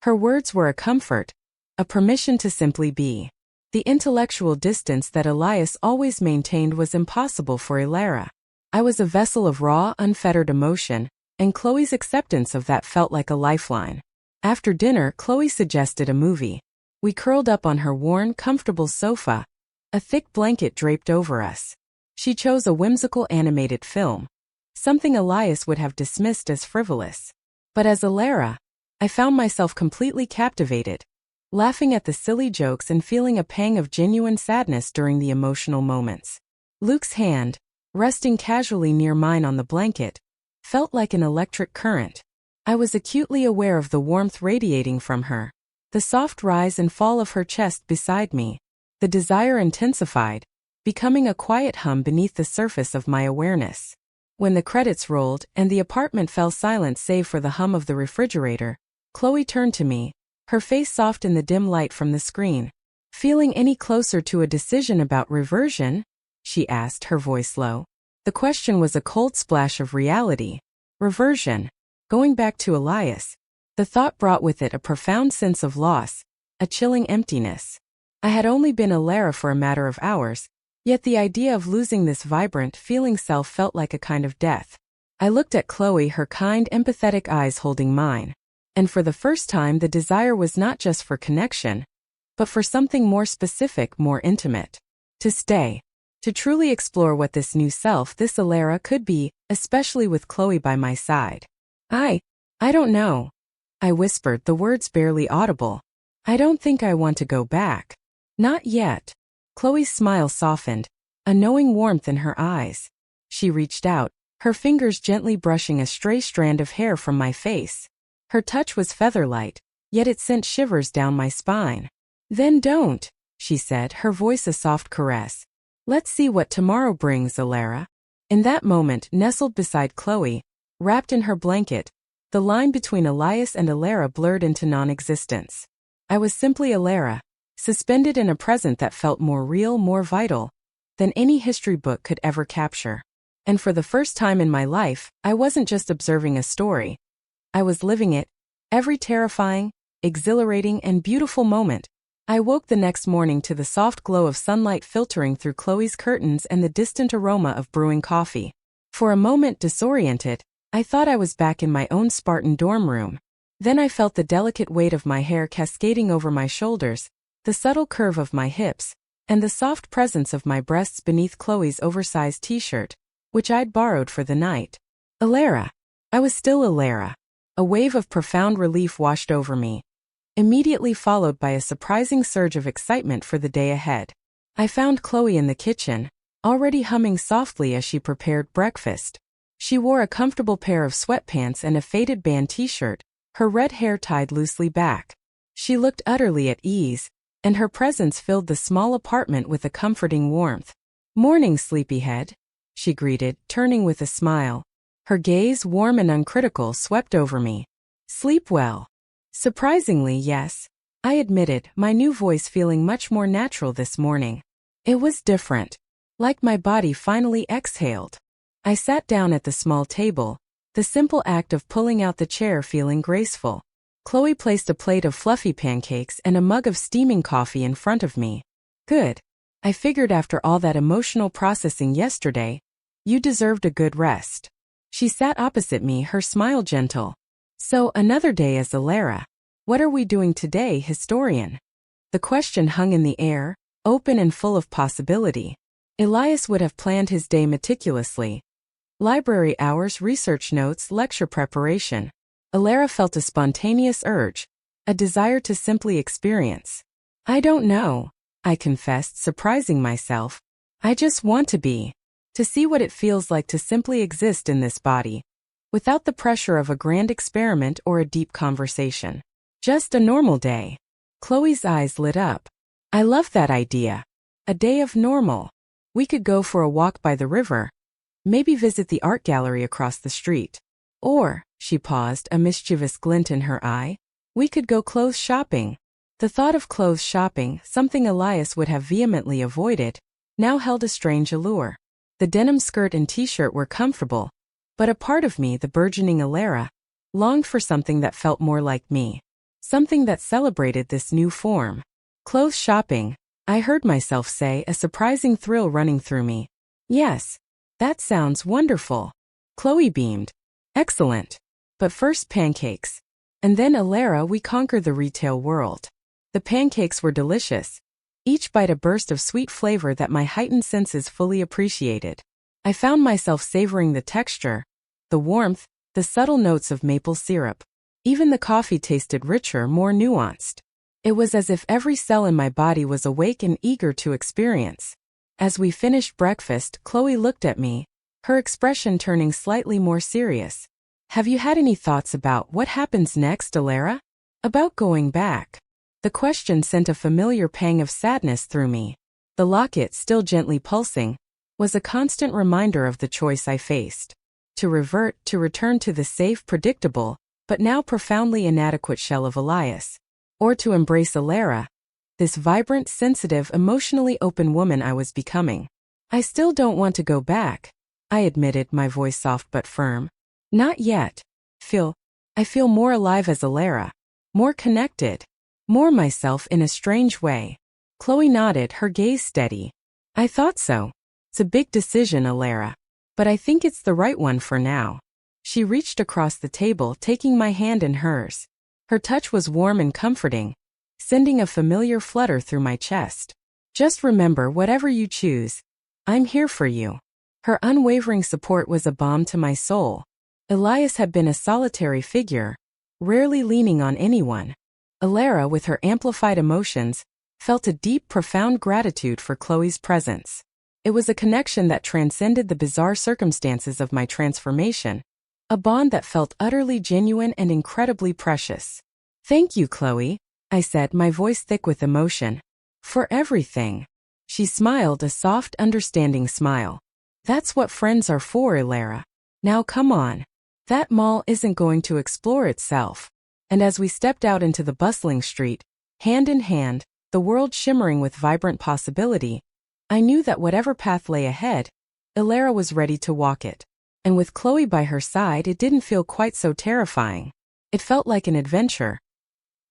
Her words were a comfort, a permission to simply be. The intellectual distance that Elias always maintained was impossible for Elara. I was a vessel of raw, unfettered emotion, and Chloe's acceptance of that felt like a lifeline. After dinner, Chloe suggested a movie. We curled up on her worn, comfortable sofa, a thick blanket draped over us. She chose a whimsical animated film, something Elias would have dismissed as frivolous. But as Elara, I found myself completely captivated, laughing at the silly jokes and feeling a pang of genuine sadness during the emotional moments. Luke's hand, resting casually near mine on the blanket, felt like an electric current. I was acutely aware of the warmth radiating from her, the soft rise and fall of her chest beside me. The desire intensified, becoming a quiet hum beneath the surface of my awareness. When the credits rolled and the apartment fell silent save for the hum of the refrigerator, Chloe turned to me, her face soft in the dim light from the screen. "Feeling any closer to a decision about reversion?" she asked, her voice low. The question was a cold splash of reality. Reversion. Going back to Elias. The thought brought with it a profound sense of loss, a chilling emptiness. I had only been Elara for a matter of hours, yet the idea of losing this vibrant, feeling self felt like a kind of death. I looked at Chloe, her kind, empathetic eyes holding mine. And for the first time the desire was not just for connection, but for something more specific, more intimate. To stay. To truly explore what this new self, this Elara, could be, especially with Chloe by my side. I don't know," I whispered, the words barely audible. "I don't think I want to go back." "Not yet." Chloe's smile softened, a knowing warmth in her eyes. She reached out, her fingers gently brushing a stray strand of hair from my face. Her touch was feather-light, yet it sent shivers down my spine. "Then don't," she said, her voice a soft caress. "Let's see what tomorrow brings, Elara." In that moment, nestled beside Chloe, wrapped in her blanket, the line between Elias and Elara blurred into non-existence. I was simply Elara, suspended in a present that felt more real, more vital, than any history book could ever capture. And for the first time in my life, I wasn't just observing a story. I was living it, every terrifying, exhilarating, and beautiful moment. I woke the next morning to the soft glow of sunlight filtering through Chloe's curtains and the distant aroma of brewing coffee. For a moment, disoriented, I thought I was back in my own Spartan dorm room. Then I felt the delicate weight of my hair cascading over my shoulders, the subtle curve of my hips, and the soft presence of my breasts beneath Chloe's oversized t-shirt, which I'd borrowed for the night. Elara. I was still Elara. A wave of profound relief washed over me, immediately followed by a surprising surge of excitement for the day ahead. I found Chloe in the kitchen, already humming softly as she prepared breakfast. She wore a comfortable pair of sweatpants and a faded band t-shirt, her red hair tied loosely back. She looked utterly at ease, and her presence filled the small apartment with a comforting warmth. "Morning, sleepyhead," she greeted, turning with a smile. Her gaze, warm and uncritical, swept over me. "Sleep well?" "Surprisingly, yes," I admitted, my new voice feeling much more natural this morning. It was different. Like my body finally exhaled. I sat down at the small table, the simple act of pulling out the chair feeling graceful. Chloe placed a plate of fluffy pancakes and a mug of steaming coffee in front of me. "Good. I figured after all that emotional processing yesterday, you deserved a good rest." She sat opposite me, her smile gentle. "So, another day as Elara. What are we doing today, historian?" The question hung in the air, open and full of possibility. Elias would have planned his day meticulously, Library hours, research notes, lecture preparation. Elara felt a spontaneous urge, a desire to simply experience. I don't know, I confessed, surprising myself. I just want to be. To see what it feels like to simply exist in this body, without the pressure of a grand experiment or a deep conversation. Just a normal day. Chloe's eyes lit up. I love that idea. A day of normal. We could go for a walk by the river. Maybe visit the art gallery across the street. Or, she paused, a mischievous glint in her eye, we could go clothes shopping. The thought of clothes shopping, something Elias would have vehemently avoided, now held a strange allure. The denim skirt and t-shirt were comfortable, but a part of me, the burgeoning Elara, longed for something that felt more like me. Something that celebrated this new form. Clothes shopping, I heard myself say, a surprising thrill running through me. Yes, that sounds wonderful. Chloe beamed. Excellent. But first pancakes. And then Elara, we conquer the retail world. The pancakes were delicious. Each bite a burst of sweet flavor that my heightened senses fully appreciated. I found myself savoring the texture, the warmth, the subtle notes of maple syrup. Even the coffee tasted richer, more nuanced. It was as if every cell in my body was awake and eager to experience. As we finished breakfast, Chloe looked at me, her expression turning slightly more serious. Have you had any thoughts about what happens next, Elara? About going back? The question sent a familiar pang of sadness through me. The locket, still gently pulsing, was a constant reminder of the choice I faced. To revert, to return to the safe, predictable, but now profoundly inadequate shell of Elias. Or to embrace Elara, this vibrant, sensitive, emotionally open woman I was becoming. I still don't want to go back, I admitted, my voice soft but firm. Not yet. I feel more alive as Elara, more connected, more myself in a strange way. Chloe nodded, her gaze steady. I thought so. It's a big decision, Elara, but I think it's the right one for now. She reached across the table, taking my hand in hers. Her touch was warm and comforting, sending a familiar flutter through my chest. Just remember, whatever you choose, I'm here for you. Her unwavering support was a balm to my soul. Elias had been a solitary figure, rarely leaning on anyone. Elara, with her amplified emotions, felt a deep, profound gratitude for Chloe's presence. It was a connection that transcended the bizarre circumstances of my transformation, a bond that felt utterly genuine and incredibly precious. Thank you, Chloe, I said, my voice thick with emotion. For everything. She smiled, a soft, understanding smile. That's what friends are for, Elara. Now come on. That mall isn't going to explore itself. And as we stepped out into the bustling street, hand in hand, the world shimmering with vibrant possibility, I knew that whatever path lay ahead, Elara was ready to walk it. And with Chloe by her side, it didn't feel quite so terrifying. It felt like an adventure.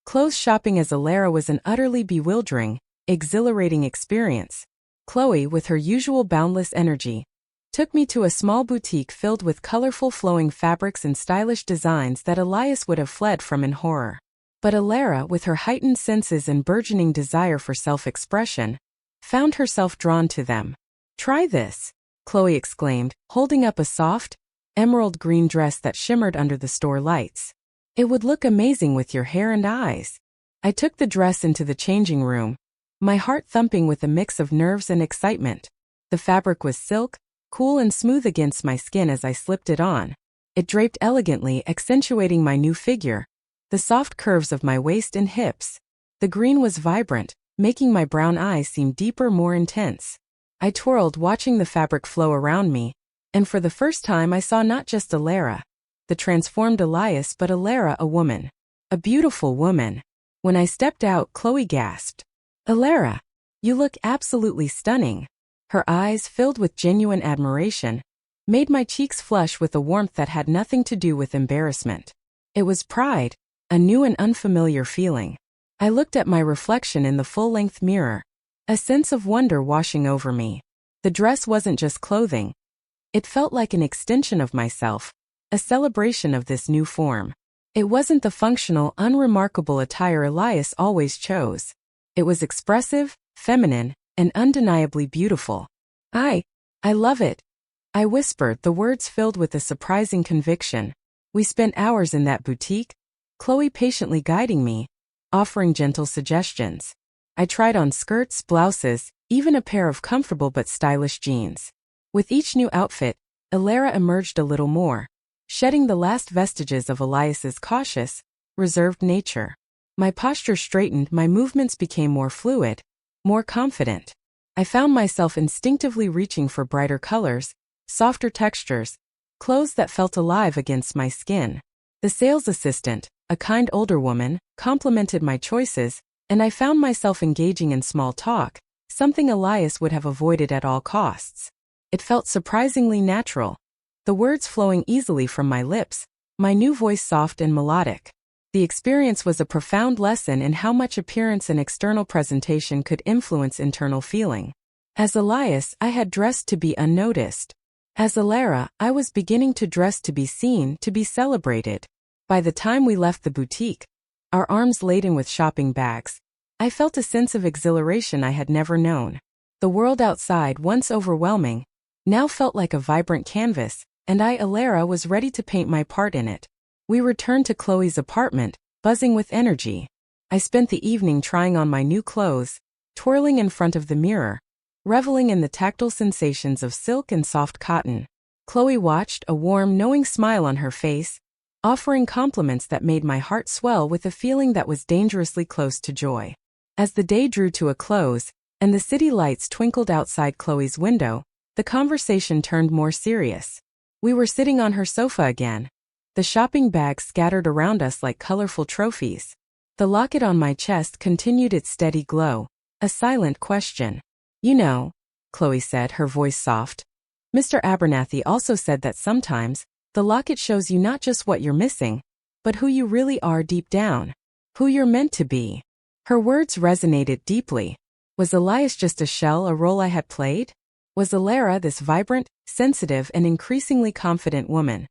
Clothes shopping as Elara was an utterly bewildering, exhilarating experience. Chloe, with her usual boundless energy, took me to a small boutique filled with colorful flowing fabrics and stylish designs that Elias would have fled from in horror. But Elara, with her heightened senses and burgeoning desire for self-expression, found herself drawn to them. Try this, Chloe exclaimed, holding up a soft, emerald green dress that shimmered under the store lights. It would look amazing with your hair and eyes. I took the dress into the changing room, my heart thumping with a mix of nerves and excitement. The fabric was silk, cool and smooth against my skin as I slipped it on. It draped elegantly, accentuating my new figure, the soft curves of my waist and hips. The green was vibrant, making my brown eyes seem deeper, more intense. I twirled, watching the fabric flow around me, and for the first time I saw not just Elara, the transformed Elias, but Elara, a woman. A beautiful woman. When I stepped out, Chloe gasped. Elara, you look absolutely stunning. Her eyes, filled with genuine admiration, made my cheeks flush with a warmth that had nothing to do with embarrassment. It was pride, a new and unfamiliar feeling. I looked at my reflection in the full-length mirror, a sense of wonder washing over me. The dress wasn't just clothing. It felt like an extension of myself, a celebration of this new form. It wasn't the functional, unremarkable attire Elias always chose. It was expressive, feminine, and undeniably beautiful. I love it, I whispered, the words filled with a surprising conviction. We spent hours in that boutique, Chloe patiently guiding me, offering gentle suggestions. I tried on skirts, blouses, even a pair of comfortable but stylish jeans. With each new outfit, Elara emerged a little more, shedding the last vestiges of Elias's cautious, reserved nature. My posture straightened, my movements became more fluid, more confident. I found myself instinctively reaching for brighter colors, softer textures, clothes that felt alive against my skin. The sales assistant, a kind older woman, complimented my choices, and I found myself engaging in small talk, something Elias would have avoided at all costs. It felt surprisingly natural, the words flowing easily from my lips, my new voice soft and melodic. The experience was a profound lesson in how much appearance and external presentation could influence internal feeling. As Elias, I had dressed to be unnoticed. As Elara, I was beginning to dress to be seen, to be celebrated. By the time we left the boutique, our arms laden with shopping bags, I felt a sense of exhilaration I had never known. The world outside, once overwhelming, now felt like a vibrant canvas, and I, Elara, was ready to paint my part in it. We returned to Chloe's apartment, buzzing with energy. I spent the evening trying on my new clothes, twirling in front of the mirror, reveling in the tactile sensations of silk and soft cotton. Chloe watched, a warm, knowing smile on her face, offering compliments that made my heart swell with a feeling that was dangerously close to joy. As the day drew to a close, and the city lights twinkled outside Chloe's window, the conversation turned more serious. We were sitting on her sofa again, the shopping bags scattered around us like colorful trophies. The locket on my chest continued its steady glow, a silent question. You know, Chloe said, her voice soft. Mr. Abernathy also said that sometimes, the locket shows you not just what you're missing, but who you really are deep down. Who you're meant to be. Her words resonated deeply. Was Elias just a shell, a role I had played? Was Elara, this vibrant, sensitive, and increasingly confident woman,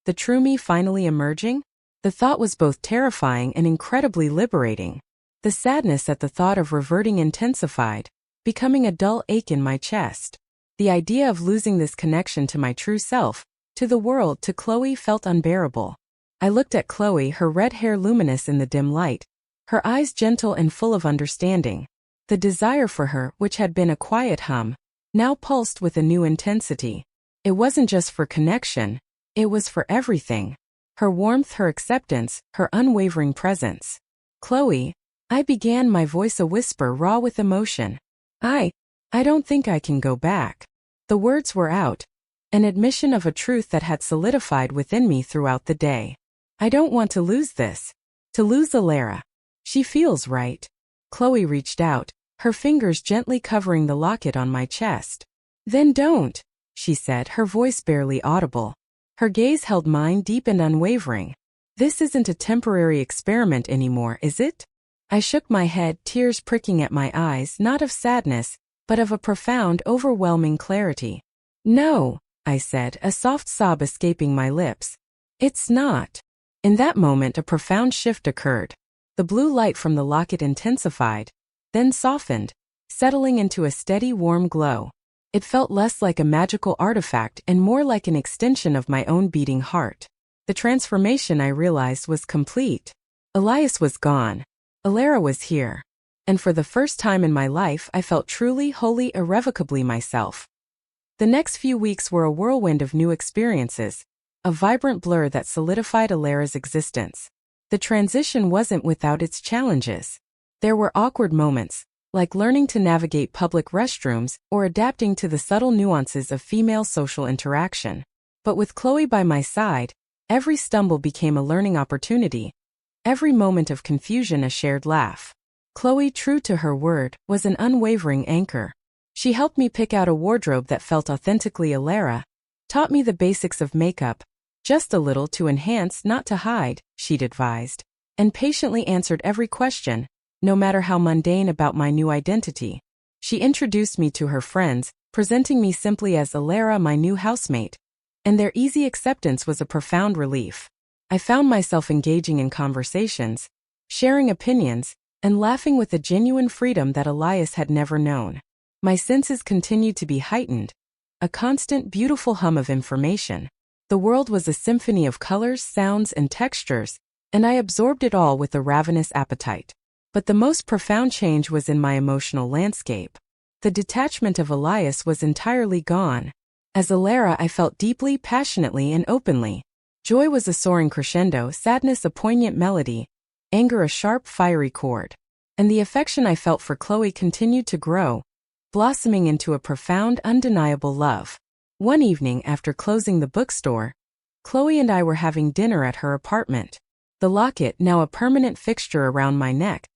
the true me finally emerging? The thought was both terrifying and incredibly liberating. The sadness at the thought of reverting intensified, becoming a dull ache in my chest. The idea of losing this connection to my true self, to the world, to Chloe, felt unbearable. I looked at Chloe, her red hair luminous in the dim light, her eyes gentle and full of understanding. The desire for her, which had been a quiet hum, now pulsed with a new intensity. It wasn't just for connection, it was for everything. Her warmth, her acceptance, her unwavering presence. Chloe, I began, my voice a whisper raw with emotion. I don't think I can go back. The words were out, an admission of a truth that had solidified within me throughout the day. I don't want to lose this. To lose Elara. She feels right. Chloe reached out, her fingers gently covering the locket on my chest. Then don't, she said, her voice barely audible. Her gaze held mine, deep and unwavering. This isn't a temporary experiment anymore, is it? I shook my head, tears pricking at my eyes, not of sadness, but of a profound, overwhelming clarity. No, I said, a soft sob escaping my lips. It's not. In that moment, a profound shift occurred. The blue light from the locket intensified, then softened, settling into a steady, warm glow. It felt less like a magical artifact and more like an extension of my own beating heart. The transformation, I realized, was complete. Elias was gone. Elara was here. And for the first time in my life, I felt truly, wholly, irrevocably myself. The next few weeks were a whirlwind of new experiences, a vibrant blur that solidified Elara's existence. The transition wasn't without its challenges. There were awkward moments, like learning to navigate public restrooms or adapting to the subtle nuances of female social interaction. But with Chloe by my side, every stumble became a learning opportunity, every moment of confusion a shared laugh. Chloe, true to her word, was an unwavering anchor. She helped me pick out a wardrobe that felt authentically Elara, taught me the basics of makeup, just a little to enhance, not to hide, she'd advised, and patiently answered every question, no matter how mundane, about my new identity. She introduced me to her friends, presenting me simply as Elara, my new housemate, and their easy acceptance was a profound relief. I found myself engaging in conversations, sharing opinions, and laughing with a genuine freedom that Elias had never known. My senses continued to be heightened, a constant, beautiful hum of information. The world was a symphony of colors, sounds, and textures, and I absorbed it all with a ravenous appetite. But the most profound change was in my emotional landscape. The detachment of Elias was entirely gone. As Elara, I felt deeply, passionately, and openly. Joy was a soaring crescendo, sadness a poignant melody, anger a sharp, fiery chord. And the affection I felt for Chloe continued to grow, blossoming into a profound, undeniable love. One evening after closing the bookstore, Chloe and I were having dinner at her apartment. The locket, now a permanent fixture around my neck,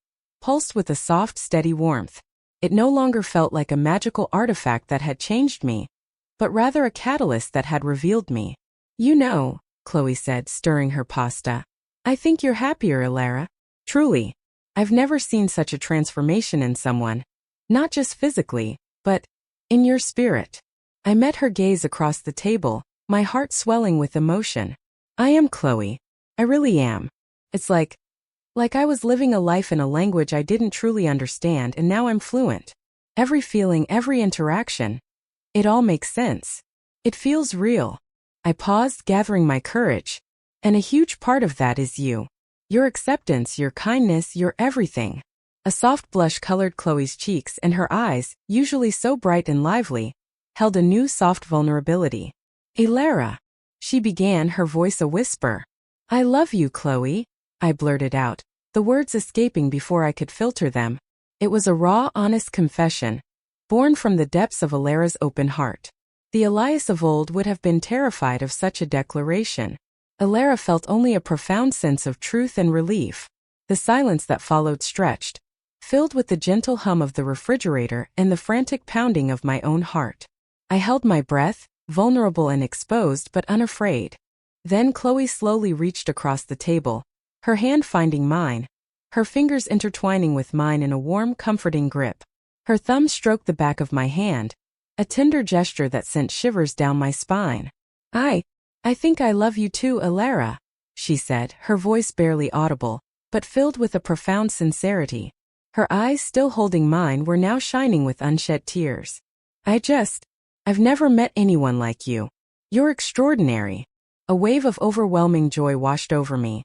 pulsed with a soft, steady warmth. It no longer felt like a magical artifact that had changed me, but rather a catalyst that had revealed me. "You know," Chloe said, stirring her pasta, "I think you're happier, Elara. Truly. I've never seen such a transformation in someone. Not just physically, but in your spirit." I met her gaze across the table, my heart swelling with emotion. "I am Chloe. I really am. It's like I was living a life in a language I didn't truly understand, and now I'm fluent. Every feeling, every interaction. It all makes sense. It feels real." I paused, gathering my courage. "And a huge part of that is you. Your acceptance, your kindness, your everything." A soft blush colored Chloe's cheeks, and her eyes, usually so bright and lively, held a new soft vulnerability. "Elara," she began, her voice a whisper. "I love you, Chloe," I blurted out, the words escaping before I could filter them. It was a raw, honest confession, born from the depths of Elara's open heart. The Elias of old would have been terrified of such a declaration. Elara felt only a profound sense of truth and relief. The silence that followed stretched, filled with the gentle hum of the refrigerator and the frantic pounding of my own heart. I held my breath, vulnerable and exposed but unafraid. Then Chloe slowly reached across the table, her hand finding mine, her fingers intertwining with mine in a warm, comforting grip. Her thumb stroked the back of my hand, a tender gesture that sent shivers down my spine. I think I love you too, Elara," she said, her voice barely audible, but filled with a profound sincerity. Her eyes, still holding mine, were now shining with unshed tears. I've never met anyone like you. You're extraordinary." A wave of overwhelming joy washed over me.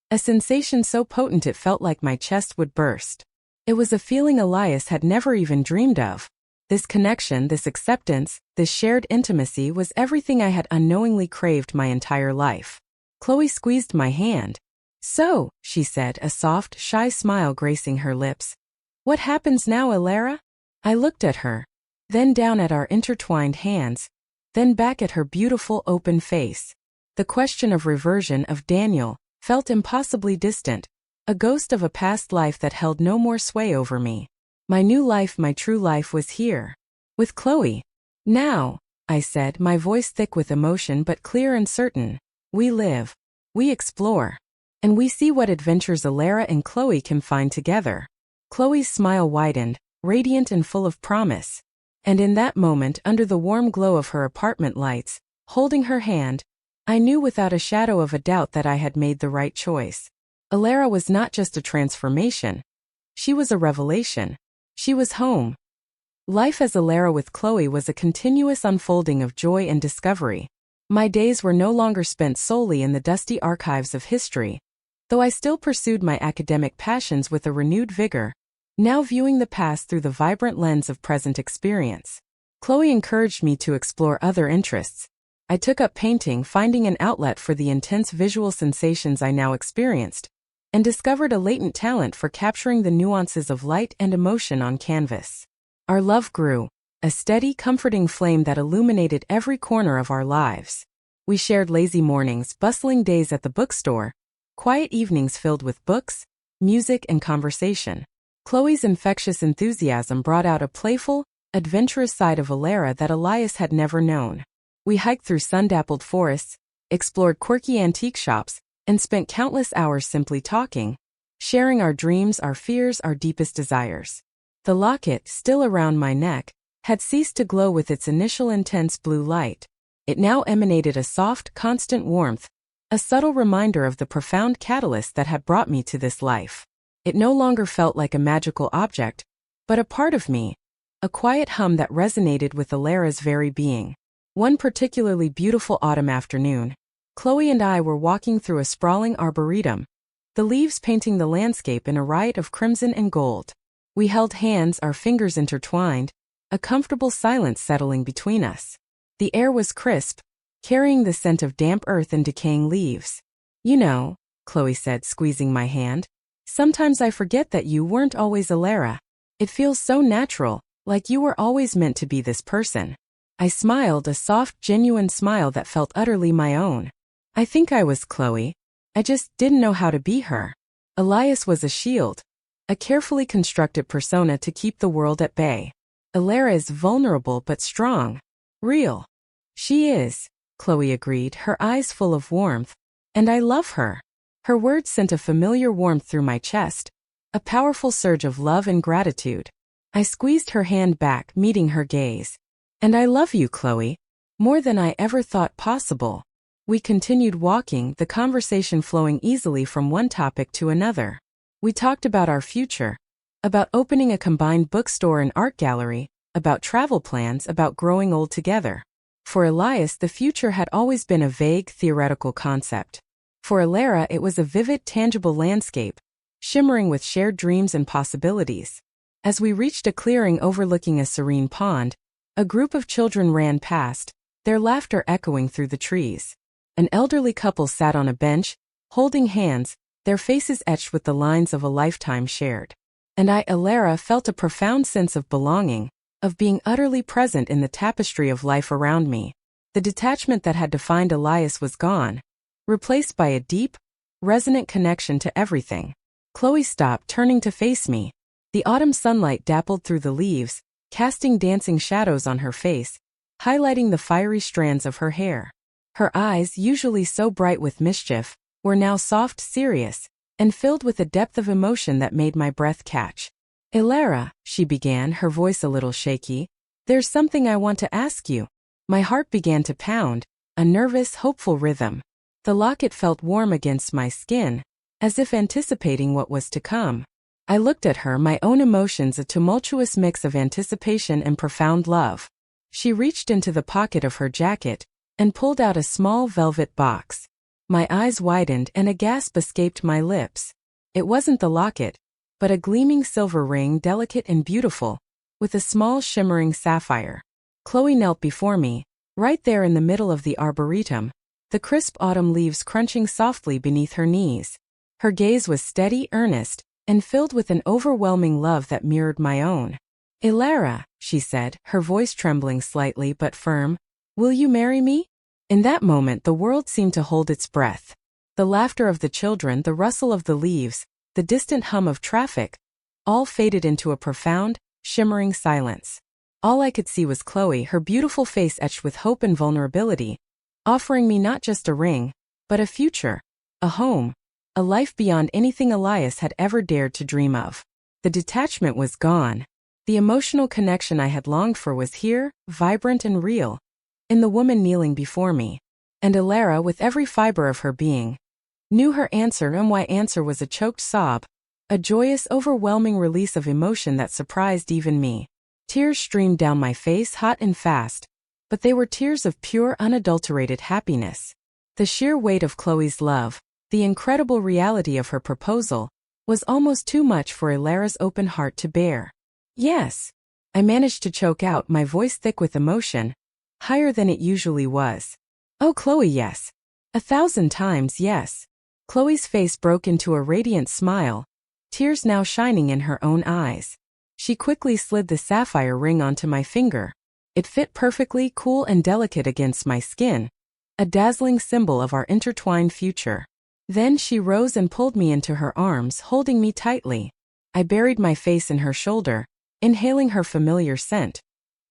A sensation so potent it felt like my chest would burst. It was a feeling Elias had never even dreamed of. This connection, this acceptance, this shared intimacy was everything I had unknowingly craved my entire life. Chloe squeezed my hand. "So," she said, a soft, shy smile gracing her lips. "What happens now, Elara?" I looked at her, then down at our intertwined hands, then back at her beautiful open face. The question of reversion, of Daniel, felt impossibly distant, a ghost of a past life that held no more sway over me. My new life, my true life, was here. With Chloe. "Now," I said, my voice thick with emotion but clear and certain, "we live, we explore, and we see what adventures Elara and Chloe can find together." Chloe's smile widened, radiant and full of promise. And in that moment, under the warm glow of her apartment lights, holding her hand, I knew without a shadow of a doubt that I had made the right choice. Elara was not just a transformation. She was a revelation. She was home. Life as Elara with Chloe was a continuous unfolding of joy and discovery. My days were no longer spent solely in the dusty archives of history, though I still pursued my academic passions with a renewed vigor, now viewing the past through the vibrant lens of present experience. Chloe encouraged me to explore other interests. I took up painting, finding an outlet for the intense visual sensations I now experienced, and discovered a latent talent for capturing the nuances of light and emotion on canvas. Our love grew, a steady, comforting flame that illuminated every corner of our lives. We shared lazy mornings, bustling days at the bookstore, quiet evenings filled with books, music, and conversation. Chloe's infectious enthusiasm brought out a playful, adventurous side of Elara that Elias had never known. We hiked through sun-dappled forests, explored quirky antique shops, and spent countless hours simply talking, sharing our dreams, our fears, our deepest desires. The locket, still around my neck, had ceased to glow with its initial intense blue light. It now emanated a soft, constant warmth, a subtle reminder of the profound catalyst that had brought me to this life. It no longer felt like a magical object, but a part of me, a quiet hum that resonated with Elara's very being. One particularly beautiful autumn afternoon, Chloe and I were walking through a sprawling arboretum, the leaves painting the landscape in a riot of crimson and gold. We held hands, our fingers intertwined, a comfortable silence settling between us. The air was crisp, carrying the scent of damp earth and decaying leaves. You know, Chloe said, squeezing my hand, sometimes I forget that you weren't always Elara. It feels so natural, like you were always meant to be this person. I smiled, a soft, genuine smile that felt utterly my own. I think I was Chloe. I just didn't know how to be her. Elias was a shield, a carefully constructed persona to keep the world at bay. Elara is vulnerable but strong. Real. She is, Chloe agreed, her eyes full of warmth. And I love her. Her words sent a familiar warmth through my chest, a powerful surge of love and gratitude. I squeezed her hand back, meeting her gaze. And I love you, Chloe, more than I ever thought possible. We continued walking, the conversation flowing easily from one topic to another. We talked about our future, about opening a combined bookstore and art gallery, about travel plans, about growing old together. For Elias, the future had always been a vague, theoretical concept. For Elara, it was a vivid, tangible landscape, shimmering with shared dreams and possibilities. As we reached a clearing overlooking a serene pond, a group of children ran past, their laughter echoing through the trees. An elderly couple sat on a bench, holding hands, their faces etched with the lines of a lifetime shared. And I, Elara, felt a profound sense of belonging, of being utterly present in the tapestry of life around me. The detachment that had defined Elias was gone, replaced by a deep, resonant connection to everything. Chloe stopped, turning to face me. The autumn sunlight dappled through the leaves, casting dancing shadows on her face, highlighting the fiery strands of her hair. Her eyes, usually so bright with mischief, were now soft, serious, and filled with a depth of emotion that made my breath catch. Elara, she began, her voice a little shaky, there's something I want to ask you. My heart began to pound, a nervous, hopeful rhythm. The locket felt warm against my skin, as if anticipating what was to come. I looked at her, my own emotions a tumultuous mix of anticipation and profound love. She reached into the pocket of her jacket and pulled out a small velvet box. My eyes widened and a gasp escaped my lips. It wasn't the locket, but a gleaming silver ring, delicate and beautiful, with a small shimmering sapphire. Chloe knelt before me, right there in the middle of the arboretum, the crisp autumn leaves crunching softly beneath her knees. Her gaze was steady, earnest, and filled with an overwhelming love that mirrored my own. Elara, she said, her voice trembling slightly but firm, will you marry me? In that moment the world seemed to hold its breath. The laughter of the children, the rustle of the leaves, the distant hum of traffic, all faded into a profound, shimmering silence. All I could see was Chloe, her beautiful face etched with hope and vulnerability, offering me not just a ring, but a future, a home, a life beyond anything Elias had ever dared to dream of. The detachment was gone. The emotional connection I had longed for was here, vibrant and real, in the woman kneeling before me. And Elara, with every fiber of her being, knew her answer, and my answer was a choked sob, a joyous, overwhelming release of emotion that surprised even me. Tears streamed down my face, hot and fast, but they were tears of pure, unadulterated happiness. The sheer weight of Chloe's love, the incredible reality of her proposal, was almost too much for Elara's open heart to bear. Yes, I managed to choke out, my voice thick with emotion, higher than it usually was. Oh, Chloe, yes. 1,000 times yes. Chloe's face broke into a radiant smile, tears now shining in her own eyes. She quickly slid the sapphire ring onto my finger. It fit perfectly, cool and delicate against my skin, a dazzling symbol of our intertwined future. Then she rose and pulled me into her arms, holding me tightly. I buried my face in her shoulder, inhaling her familiar scent,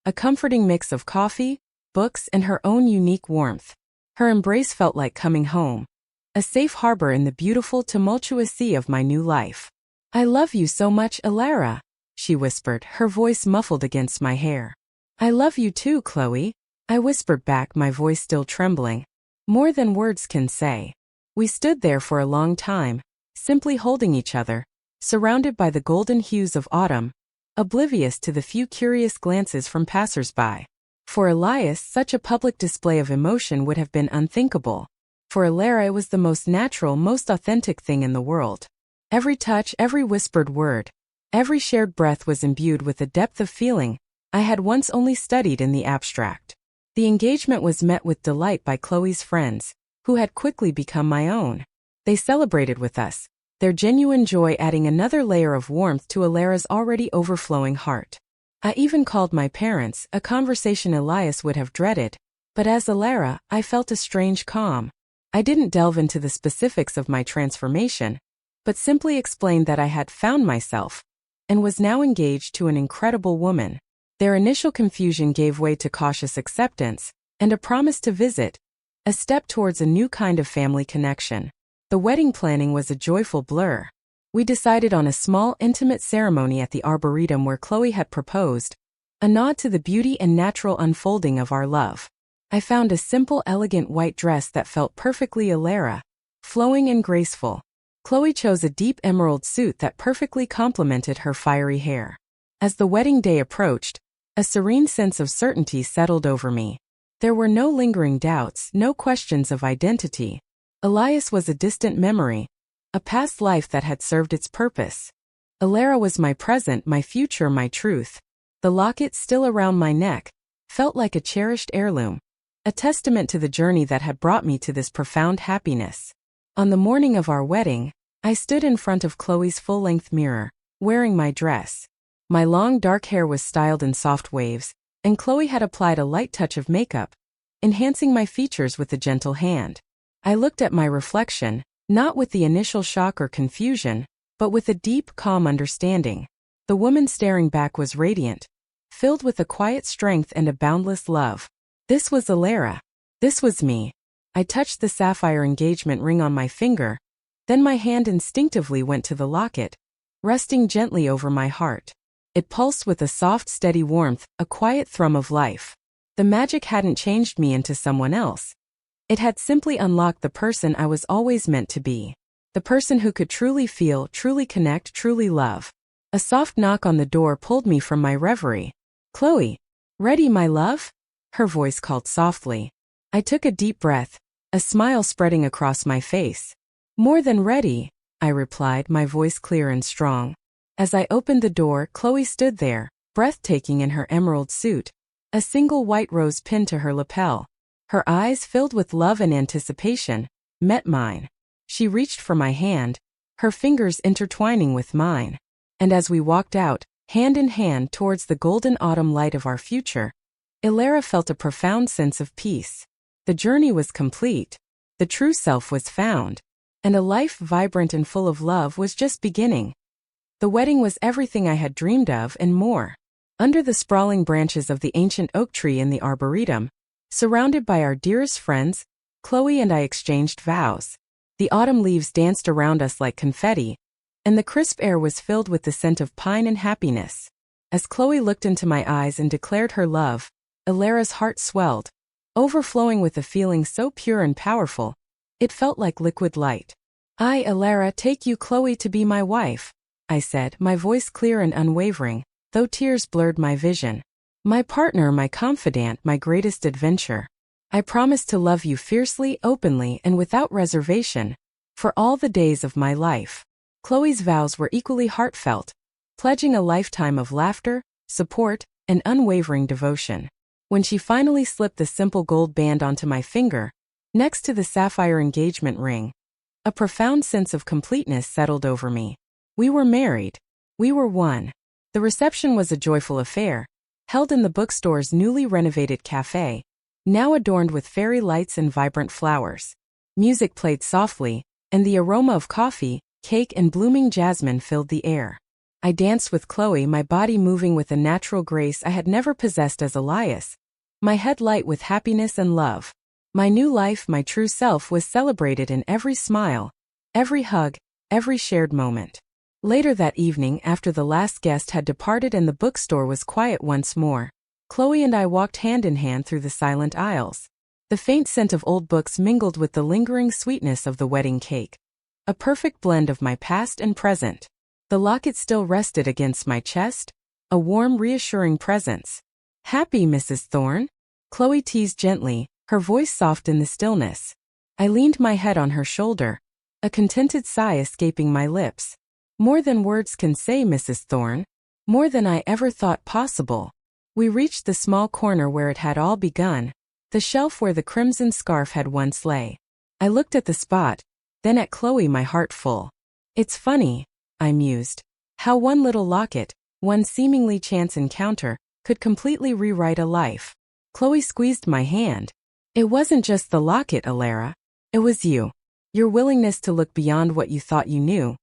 a comforting mix of coffee, books, and her own unique warmth. Her embrace felt like coming home, a safe harbor in the beautiful, tumultuous sea of my new life. I love you so much, Elara, she whispered, her voice muffled against my hair. I love you too, Chloe, I whispered back, my voice still trembling. More than words can say. We stood there for a long time, simply holding each other, surrounded by the golden hues of autumn, oblivious to the few curious glances from passers-by. For Elias, such a public display of emotion would have been unthinkable. For Elara, it was the most natural, most authentic thing in the world. Every touch, every whispered word, every shared breath was imbued with a depth of feeling I had once only studied in the abstract. The engagement was met with delight by Chloe's friends, who had quickly become my own. They celebrated with us, their genuine joy adding another layer of warmth to Elara's already overflowing heart. I even called my parents, a conversation Elias would have dreaded, but as Elara, I felt a strange calm. I didn't delve into the specifics of my transformation, but simply explained that I had found myself and was now engaged to an incredible woman. Their initial confusion gave way to cautious acceptance and a promise to visit, a step towards a new kind of family connection. The wedding planning was a joyful blur. We decided on a small, intimate ceremony at the Arboretum where Chloe had proposed, a nod to the beauty and natural unfolding of our love. I found a simple, elegant white dress that felt perfectly Elara, flowing and graceful. Chloe chose a deep emerald suit that perfectly complemented her fiery hair. As the wedding day approached, a serene sense of certainty settled over me. There were no lingering doubts, no questions of identity. Elias was a distant memory, a past life that had served its purpose. Elara was my present, my future, my truth. The locket still around my neck felt like a cherished heirloom, a testament to the journey that had brought me to this profound happiness. On the morning of our wedding, I stood in front of Chloe's full-length mirror, wearing my dress. My long dark hair was styled in soft waves, and Chloe had applied a light touch of makeup, enhancing my features with a gentle hand. I looked at my reflection, not with the initial shock or confusion, but with a deep, calm understanding. The woman staring back was radiant, filled with a quiet strength and a boundless love. This was Elara. This was me. I touched the sapphire engagement ring on my finger, then my hand instinctively went to the locket, resting gently over my heart. It pulsed with a soft, steady warmth, a quiet thrum of life. The magic hadn't changed me into someone else. It had simply unlocked the person I was always meant to be. The person who could truly feel, truly connect, truly love. A soft knock on the door pulled me from my reverie. "Chloe, ready, my love?" Her voice called softly. I took a deep breath, a smile spreading across my face. "More than ready," I replied, my voice clear and strong. As I opened the door, Chloe stood there, breathtaking in her emerald suit, a single white rose pinned to her lapel. Her eyes, filled with love and anticipation, met mine. She reached for my hand, her fingers intertwining with mine. And as we walked out, hand in hand towards the golden autumn light of our future, Elara felt a profound sense of peace. The journey was complete, the true self was found, and a life vibrant and full of love was just beginning. The wedding was everything I had dreamed of and more. Under the sprawling branches of the ancient oak tree in the Arboretum, surrounded by our dearest friends, Chloe and I exchanged vows. The autumn leaves danced around us like confetti, and the crisp air was filled with the scent of pine and happiness. As Chloe looked into my eyes and declared her love, Elara's heart swelled, overflowing with a feeling so pure and powerful, it felt like liquid light. "I, Elara, take you, Chloe, to be my wife," I said, my voice clear and unwavering, though tears blurred my vision. "My partner, my confidant, my greatest adventure. I promise to love you fiercely, openly, and without reservation, for all the days of my life." Chloe's vows were equally heartfelt, pledging a lifetime of laughter, support, and unwavering devotion. When she finally slipped the simple gold band onto my finger, next to the sapphire engagement ring, a profound sense of completeness settled over me. We were married. We were one. The reception was a joyful affair, held in the bookstore's newly renovated cafe, now adorned with fairy lights and vibrant flowers. Music played softly, and the aroma of coffee, cake, and blooming jasmine filled the air. I danced with Chloe, my body moving with a natural grace I had never possessed as Elias, my head light with happiness and love. My new life, my true self, was celebrated in every smile, every hug, every shared moment. Later that evening, after the last guest had departed and the bookstore was quiet once more, Chloe and I walked hand in hand through the silent aisles. The faint scent of old books mingled with the lingering sweetness of the wedding cake, a perfect blend of my past and present. The locket still rested against my chest, a warm, reassuring presence. "Happy, Mrs. Thorne?" Chloe teased gently, her voice soft in the stillness. I leaned my head on her shoulder, a contented sigh escaping my lips. More than words can say, Mrs. Thorne. More than I ever thought possible. We reached the small corner where it had all begun, the shelf where the crimson scarf had once lay. I looked at the spot, then at Chloe, my heart full. It's funny, I mused, how one little locket, one seemingly chance encounter, could completely rewrite a life. Chloe squeezed my hand. It wasn't just the locket, Elara. It was you. Your willingness to look beyond what you thought you knew.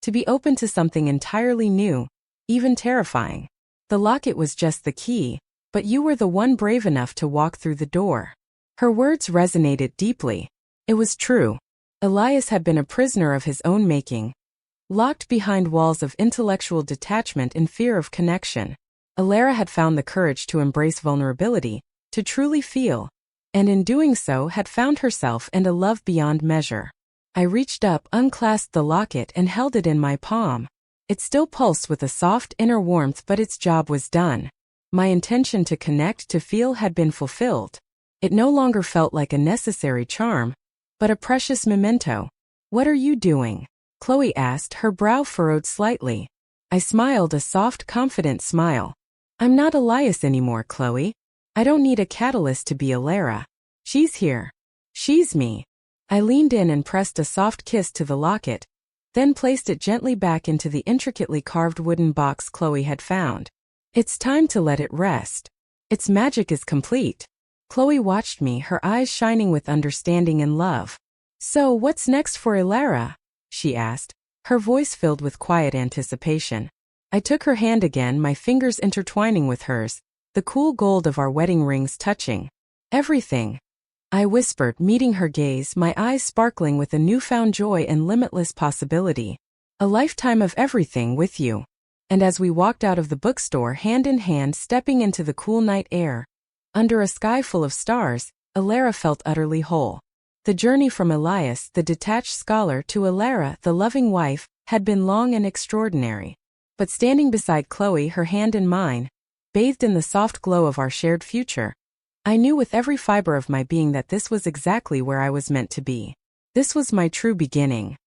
To be open to something entirely new, even terrifying. The locket was just the key, but you were the one brave enough to walk through the door. Her words resonated deeply. It was true. Elias had been a prisoner of his own making, locked behind walls of intellectual detachment and fear of connection. Elara had found the courage to embrace vulnerability, to truly feel, and in doing so had found herself and a love beyond measure. I reached up, unclasped the locket and held it in my palm. It still pulsed with a soft inner warmth, but its job was done. My intention to connect, to feel, had been fulfilled. It no longer felt like a necessary charm, but a precious memento. What are you doing? Chloe asked, her brow furrowed slightly. I smiled, a soft, confident smile. I'm not Elias anymore, Chloe. I don't need a catalyst to be Elara. She's here. She's me. I leaned in and pressed a soft kiss to the locket, then placed it gently back into the intricately carved wooden box Chloe had found. It's time to let it rest. Its magic is complete. Chloe watched me, her eyes shining with understanding and love. So, what's next for Elara? She asked, her voice filled with quiet anticipation. I took her hand again, my fingers intertwining with hers, the cool gold of our wedding rings touching. Everything, I whispered, meeting her gaze, my eyes sparkling with a newfound joy and limitless possibility. A lifetime of everything with you. And as we walked out of the bookstore hand in hand, stepping into the cool night air, under a sky full of stars, Elara felt utterly whole. The journey from Elias, the detached scholar, to Elara, the loving wife, had been long and extraordinary. But standing beside Chloe, her hand in mine, bathed in the soft glow of our shared future, I knew with every fiber of my being that this was exactly where I was meant to be. This was my true beginning.